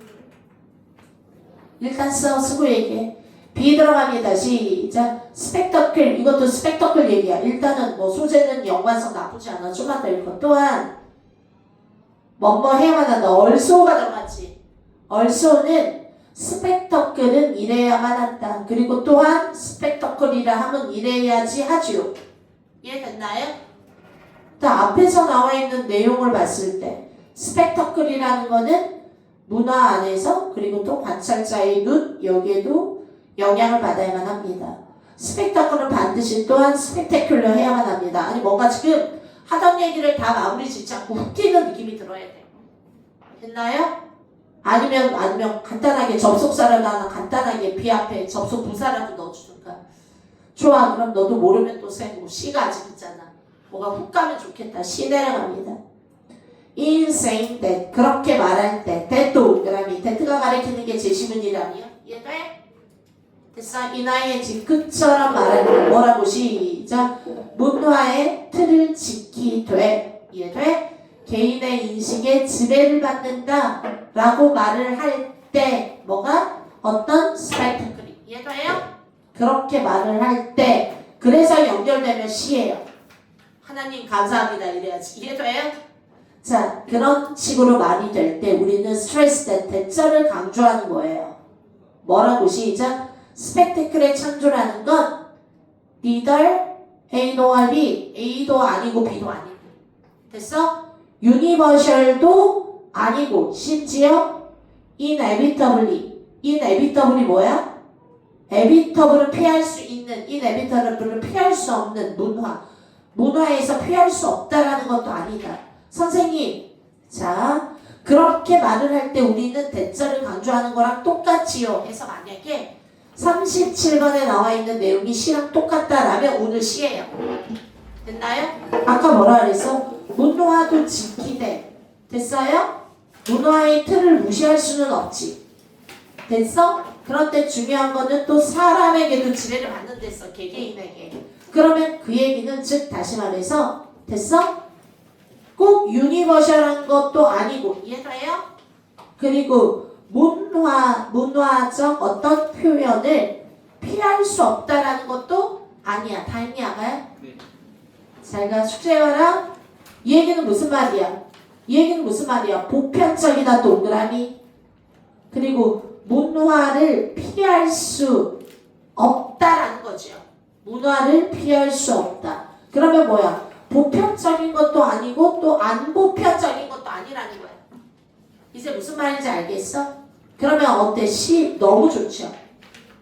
일단 쓰고 얘기해. B 들어갑니다. 시작. 스펙터클. 이것도 스펙터클 얘기야. 일단은 뭐 소재는 연관성 나쁘지 않아. 좀만 더 읽고. 또한 뭐뭐 해야만 한다. 얼소가 들어갔지. 얼소는 스펙터클은 이래야만 한다. 그리고 또한 스펙터클이라 하면 이래야지 하지요. 이해됐나요? 앞에서 나와 있는 내용을 봤을 때 스펙터클이라는 거는 문화 안에서 그리고 또 관찰자의 눈 여기에도 영향을 받아야만 합니다. 스펙터클은 반드시 또한 스펙테큘러 해야만 합니다. 아니 뭔가 지금 하던 얘기를 다 마무리 짓지 않고 훅 튀는 느낌이 들어야 돼요. 됐나요? 아니면 간단하게 접속사라도 하나 간단하게 B 앞에 접속 부사라도 넣어주든가. 좋아. 그럼 너도 모르면 또 세고 C가 아직 있잖아. 뭐가 훅 가면 좋겠다. C 내려갑니다. In saying that 그렇게 말할 때 that 동그라미 that가 가리키는 게 제시문이라며 이해돼? 됐어? ing 그처럼 말할 때 뭐라고 시작 문화의 틀을 지키되 이해돼? 개인의 인식에 지배를 받는다 라고 말을 할 때 뭐가? 어떤 스펙터클이 이해돼요? 그렇게 말을 할 때 그래서 연결되면 C예요. 하나님 감사합니다 이래야지. 이해돼요? 자, 그런 식으로 말이 될 때 우리는 스트레스 때 대절을 강조하는 거예요. 뭐라고 시작? 스펙테클의 창조라는 건 neither A nor B, A도 아니고 B도 아니고 됐어? 유니버셜도 아니고 심지어 inevitably 뭐야? evitable은 피할 수 있는 inevitable은 피할 수 없는 문화에서 피할 수 없다라는 것도 아니다. 선생님, 자 그렇게 말을 할 때 우리는 대절을 강조하는 거랑 똑같지요. 해서 만약에 37번에 나와 있는 내용이 C랑 똑같다라면 오늘 C예요. 됐나요? 아까 뭐라 그랬어? 문화도 지키되 됐어요? 문화의 틀을 무시할 수는 없지. 됐어? 그런데 중요한 거는 또 사람에게도 지배를 받는 데서 개개인에게. 그러면 그 얘기는 즉 다시 말해서 됐어? 꼭 유니버셜한 것도 아니고 이해돼요? 그리고 문화적 어떤 표현을 피할 수 없다라는 것도 아니야. 다 했니 아가야? 네. 잘가 숙제해와라. 이 얘기는 무슨 말이야? 이 얘기는 무슨 말이야? 보편적이다 동그라미. 그리고 문화를 피할 수 없다라는 거죠. 문화를 피할 수 없다. 그러면 뭐야? 보편적인 것도 아니고 또 안 보편적인 것도 아니라는 거야. 이제 무슨 말인지 알겠어? 그러면 어때? C 너무 좋죠.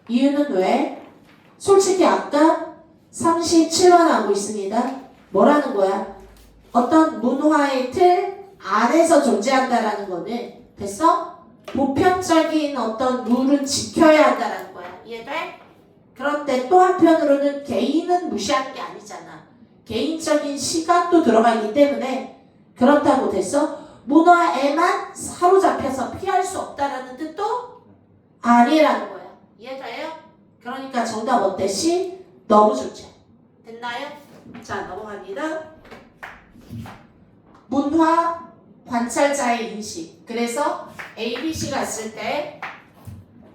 이유는 왜? 솔직히 아까 37번 하고 있습니다. 뭐라는 거야? 어떤 문화의 틀 안에서 존재한다라는 거는 됐어? 보편적인 어떤 룰은 지켜야 한다라는 거야. 이해돼? 그런데 또 한편으로는 개인은 무시하는 게 아니잖아. 개인적인 시각도 들어가기 때문에 그렇다고 됐어? 문화에만 사로잡혀서 피할 수 없다라는 뜻도 아니라는 거야. 이해돼요? 그러니까 정답 어때? C? 너무 좋죠. 됐나요? 자, 넘어갑니다. 문화, 관찰자의 인식. 그래서 A, B, C 갔을 때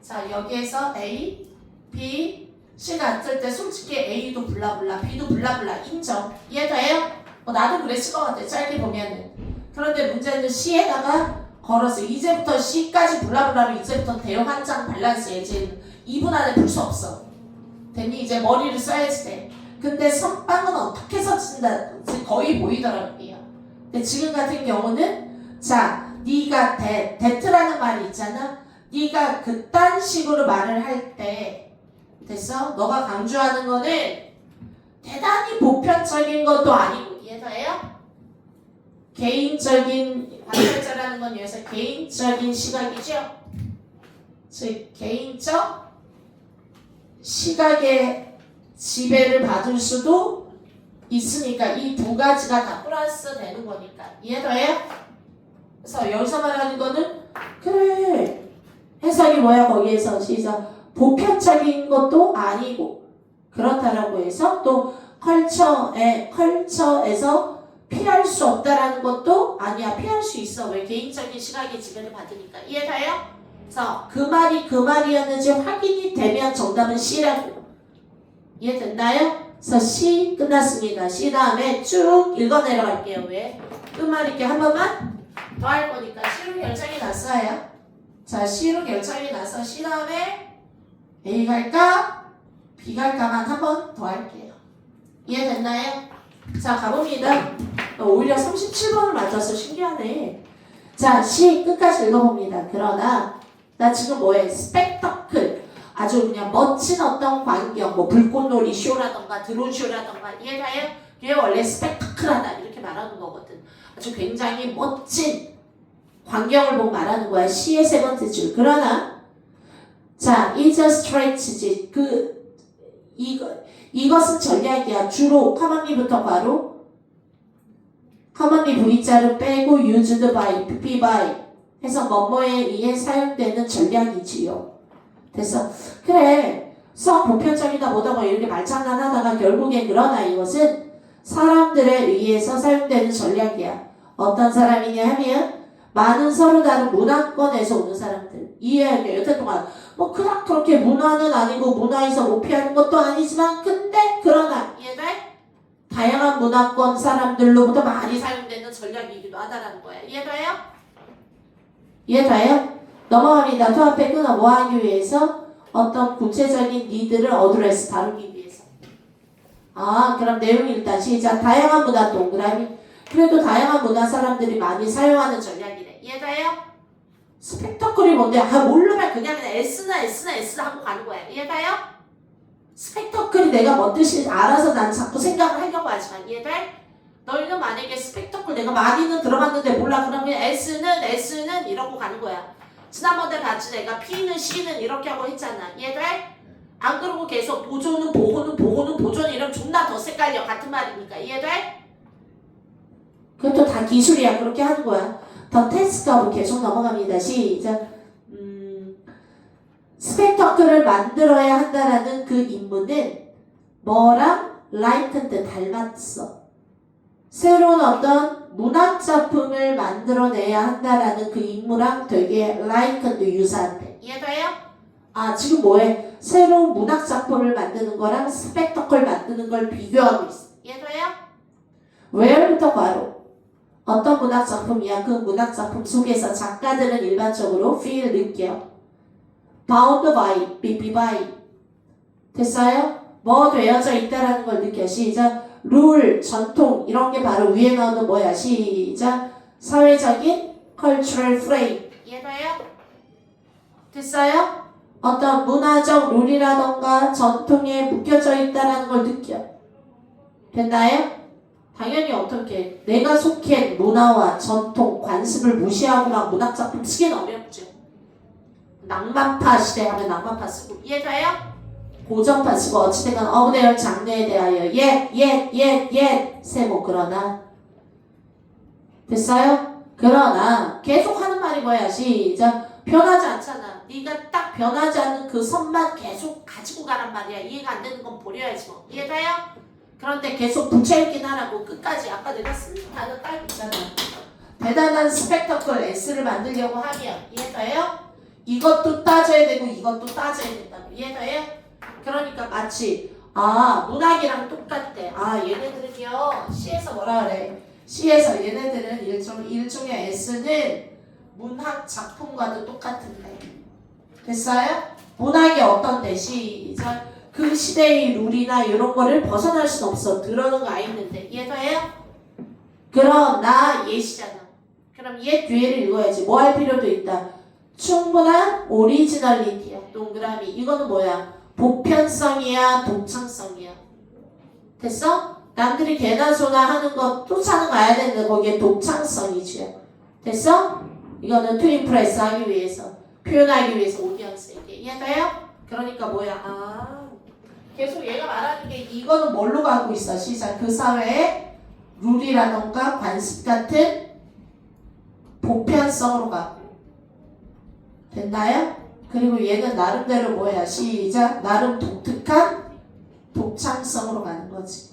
자, 여기에서 A, B, C 갔을 때 솔직히 A도 블라블라, B도 블라블라 인정. 이해돼요? 나도 그랬을 것 같아. 짧게 보면은. 그런데 문제는 C에다가 걸었어. 이제부터 C까지 블라블라로 이제부터 대형 한 장 밸런스 예제는 2분 안에 풀 수 없어. 됐니? 이제 머리를 써야지 돼. 근데 선빵은 어떻게 써진다 거의 보이더라고요. 근데 지금 같은 경우는 자, 네가 that라는 말이 있잖아. 네가 그딴 식으로 말을 할 때 됐어? 너가 강조하는 거는 대단히 보편적인 것도 아니고 이해돼요? 개인적인 관찰자라는 건 여기서 개인적인 시각이죠. 즉 개인적 시각의 지배를 받을 수도 있으니까 이 두 가지가 다 플러스 되는 거니까 이해돼요? 그래서 여기서 말하는 거는 그래 해석이 뭐야 거기에서 시작 보편적인 것도 아니고 그렇다라고 해서 또 컬처에서 피할 수 없다라는 것도 아니야. 피할 수 있어. 왜? 개인적인 시각의 지배를 받으니까. 이해돼요? 그래서 그 말이 그 말이었는지 확인이 되면 정답은 C라고. 이해됐나요? 그래서 C 끝났습니다. C 다음에 쭉 읽어 내려갈게요. 왜? 끝말 읽기 한 번만 더 할 거니까 C로 결정이 났어요. 자, C로 결정이 나서 C 다음에 A 갈까? B 갈까만 한 번 더 할게요. 이해됐나요? 자, 가봅니다. 오히려 37번을 맞아서 신기하네. 자, C 끝까지 읽어봅니다. 그러나 나 지금 뭐해? 스펙터클. 아주 그냥 멋진 어떤 광경, 뭐 불꽃놀이 쇼라던가 드론 쇼라던가 이해가요? 이게 원래 스펙터클하다 이렇게 말하는 거거든. 아주 굉장히 멋진 광경을 보고 말하는 거야. C의 세 번째 줄. 그러나 자, is a strategy. 이것은 전략이야. 주로 commonly부터 바로 commonly V자를 빼고 used by, be by 해서 뭐뭐에 의해 사용되는 전략이지요. 됐어. 그래. 수학 보편적이다 뭐다 뭐 이렇게 말장난하다가 결국엔 그러나 이것은 사람들에 의해서 사용되는 전략이야. 어떤 사람이냐 하면 많은 서로 다른 문화권에서 오는 사람들. 이해할게요. 여태 동안 뭐 그닥 그렇게 문화는 아니고 문화에서 못 피하는 것도 아니지만 근데 그러나 이해돼? 다양한 문화권 사람들로부터 많이 사용되는 전략이기도 하다라는 거야. 이해돼요? 이해돼요? 넘어갑니다. 또 앞에 끊어 뭐 하기 위해서? 어떤 구체적인 니드를 어드레스 다루기 위해서. 아, 그럼 내용이 일단 시작. 다양한 문화 동그라미. 그래도 다양한 문화 사람들이 많이 사용하는 전략이래. 이해돼요? 스펙터클이 뭔데? 아, 모르면 그냥 S나 하고 가는 거야. 이해돼요? 스펙터클이 내가 뭔 뜻인지 알아서 난 자꾸 생각을 하려고 하지만 이해돼? 너희는 만약에 스펙터클 내가 많이는 들어봤는데 몰라 그러면 S는 이러고 가는 거야. 지난번에 봤지 내가 P는 C는 이렇게 하고 했잖아. 이해돼? 안 그러고 계속 보조는 보고는 이러면 존나 더 헷갈려. 같은 말이니까. 이해돼? 그것도 다 기술이야. 그렇게 하는 거야. 더 테스트하고 계속 넘어갑니다. 시작. 스펙터클을 만들어야 한다라는 그 임무는 뭐랑 라이튼드 닮았어. 새로운 어떤 문학작품을 만들어내야 한다라는 그 임무랑 되게 라이튼드 유사한데. 이해돼요? 아, 지금 뭐해? 새로운 문학작품을 만드는 거랑 스펙터클 만드는 걸 비교하고 있어. 이해돼요? where부터 바로 어떤 문학작품이야? 그 문학작품 속에서 작가들은 일반적으로 feel 느껴. bound by, be by. 됐어요? 뭐 되어져 있다라는 걸 느껴. 시작. 룰, 전통 이런 게 바로 위에 나오는 뭐야? 시작. 사회적인 cultural frame. 이해돼요? 됐어요? 어떤 문화적 룰이라던가 전통에 묶여져 있다라는 걸 느껴. 됐나요? 당연히 어떻게 내가 속한 문화와 전통, 관습을 무시하고 막 문학작품 쓰기는 어렵죠. 낭만파 시대 하면 낭만파 쓰고. 이해돼요? 고전파 쓰고 어찌됐건 어그대열 장르에 대하여 옛 세모. 그러나 됐어요? 그러나 계속 하는 말이 뭐야? 시작. 변하지 않잖아. 네가 딱 변하지 않는 그 선만 계속 가지고 가란 말이야. 이해가 안 되는 건 버려야지 뭐. 이해돼요? 그런데 계속 붙여있긴 하라고. 끝까지 아까 내가 쓴 단어 딱 있잖아. 대단한 스펙터클 S를 만들려고 하면 이해돼요? 이것도 따져야 되고 이것도 따져야 된다고. 이해돼요? 그러니까 마치 문학이랑 똑같대. 얘네들은요 C에서 뭐라 그래? C에서 얘네들은 일종의 S는 문학 작품과도 똑같은데. 됐어요? 문학이 어떤데? 시작. 그 시대의 룰이나 이런 거를 벗어날 순 없어. 들어는 가 있는데. 이해돼요? 그러나 예시잖아. 그럼 얘 뒤에를 읽어야지. 뭐 할 필요도 있다. 충분한 오리지널리티야. 동그라미. 이거는 뭐야? 보편성이야? 독창성이야? 됐어? 남들이 개나 소나 하는 거 쫓아는 가야 되는데 거기에 독창성이지요. 됐어? 이거는 to impress 하기 위해서, 표현하기 위해서 오디언스에게. 이해돼요? 그러니까 뭐야? 계속 얘가 말하는 게 이거는 뭘로 가고 있어? 시작. 그 사회의 룰이라던가 관습 같은 보편성으로 가고. 됐나요? 그리고 얘는 나름대로 뭐야? 시작. 나름 독특한 독창성으로 가는 거지.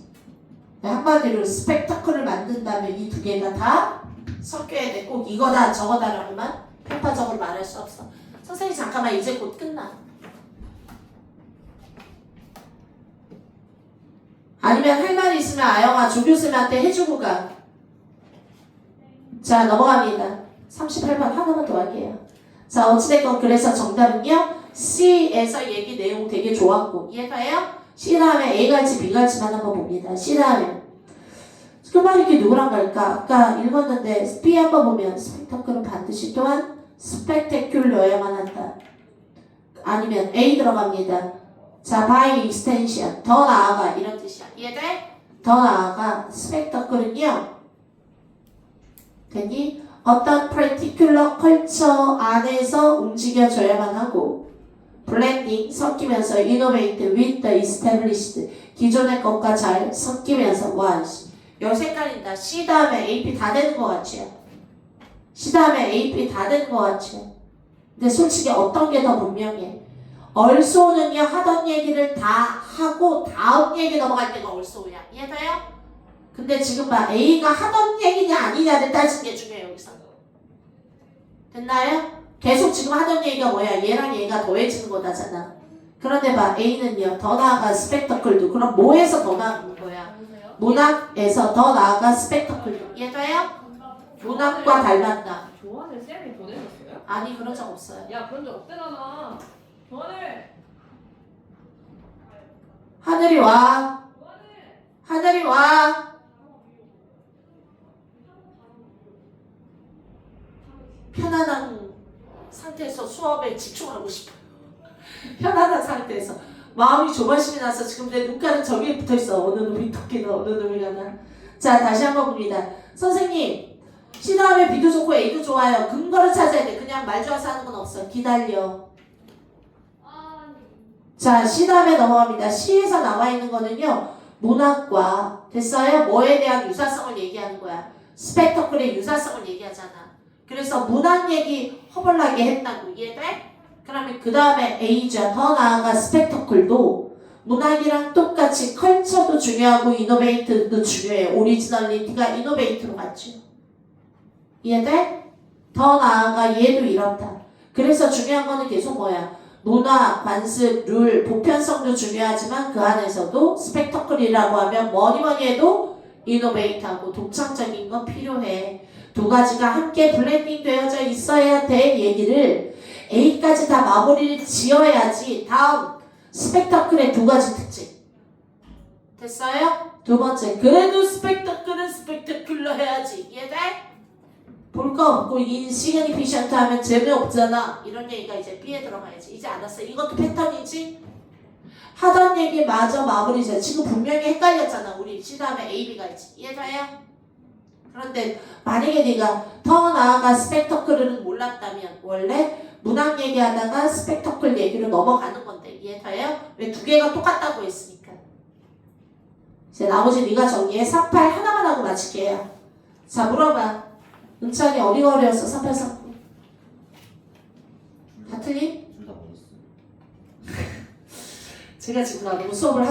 한마디로 스펙타클을 만든다면 이 두 개가 다 섞여야 돼. 꼭 이거다 저거다라고만 편파적으로 말할 수 없어. 선생님 잠깐만 이제 곧 끝나. 아니면 할 말이 있으면 아영아 조교쌤한테 해주고 가. 자 넘어갑니다. 38번 하나만 더 할게요. 자 어찌됐건 그래서 정답은요. C에서 얘기 내용 되게 좋았고 이해가요? C 다음에 A 갈지 B 갈지만 한번 봅니다. C 다음에 그 말이 이게 누구랑 갈까? 아까 읽었는데 B 한번 보면 스펙타클은 반드시 또한 스펙테큘러야만 한다. 아니면 A 들어갑니다. 자, by extension 더 나아가 이런 뜻이야. 이해돼? 더 나아가 스펙타클은요. 됐니? 어떤 particular culture 안에서 움직여줘야만 하고 blending 섞이면서 innovate with the established 기존의 것과 잘 섞이면서 once 요 색깔인다. C 다음에 AP 다 되는 것 같죠? C 다음에 AP 다 되는 것 같죠? 근데 솔직히 어떤 게 더 분명해? 얼소는요 하던 얘기를 다 하고 다음 얘기 넘어갈 때가 얼소야. 이해돼요? 근데 지금 봐 A가 하던 얘기냐 아니냐를 따지는 게 중요해요 여기서. 됐나요? 계속 지금 하던 얘기가 뭐야? 얘랑 얘가 더해지는 거다잖아. 그런데 봐 A는요 더 나아가 스펙터클도. 그럼 뭐에서 더 나아가는 거야? 문학에서 더 나아가 스펙터클도. 이해돼요? 문학과 닮았다. 조언을 쌤이 보내줬어요? 아니 그런 적 없어요. 야 그런 적 없대잖아. 조언을. 하늘이 와. 하늘이 와. 편안한 상태에서 수업에 집중하고 싶어요. 편안한 상태에서. 마음이 조바심이 나서 지금 내 눈가는 저기에 붙어있어. 어느 놈이 토끼나 어느 놈이 가나. 자 다시 한번 봅니다. 선생님 C 다음에 B도 좋고 A도 좋아요. 근거를 찾아야 돼. 그냥 말 좋아서 하는 건 없어. 기다려. 자 C 다음에 넘어갑니다. C에서 나와 있는 거는요. 문학과 됐어요? 뭐에 대한 유사성을 얘기하는 거야. 스펙터클의 유사성을 얘기하잖아. 그래서 문학 얘기 허벌나게 했다고. 이해돼? 그러면 그 다음에 A죠. 더 나아가 스펙터클도 문학이랑 똑같이 컬처도 중요하고 이노베이트도 중요해. 오리지널리티가 이노베이트로 갔죠. 이해돼? 더 나아가 얘도 이렇다. 그래서 중요한 거는 계속 뭐야? 문화, 관습, 룰, 보편성도 중요하지만 그 안에서도 스펙터클이라고 하면 뭐니 해도 이노베이트하고 독창적인 건 필요해. 두 가지가 함께 블렌딩 되어져 있어야 될 얘기를 A까지 다 마무리를 지어야지. 다음 스펙터클의 두 가지 특징 됐어요? 두 번째 그래도 스펙터클은 스펙터클러 해야지. 이해돼? 볼 거 없고 인시그니피션트 하면 재미없잖아. 이런 얘기가 이제 B에 들어가야지. 이제 알았어. 이것도 패턴이지? 하던 얘기 마저 마무리 져. 지금 분명히 헷갈렸잖아. 우리 C 다음에 A, B가 있지. 이해돼요? 그런데 만약에 네가 더 나아가 스펙터클은 몰랐다면 원래 문학 얘기하다가 스펙터클 얘기로 넘어가는 건데 이해돼요? 왜 두 개가 똑같다고 했으니까. 이제 나머지 네가 정리해. 38 하나만 하고 마칠게요. 자 물어봐. 은찬이 어디가 어려웠어? 38, 39 다 틀림? 둘다 어렸어. 제가 지금 너무 수업을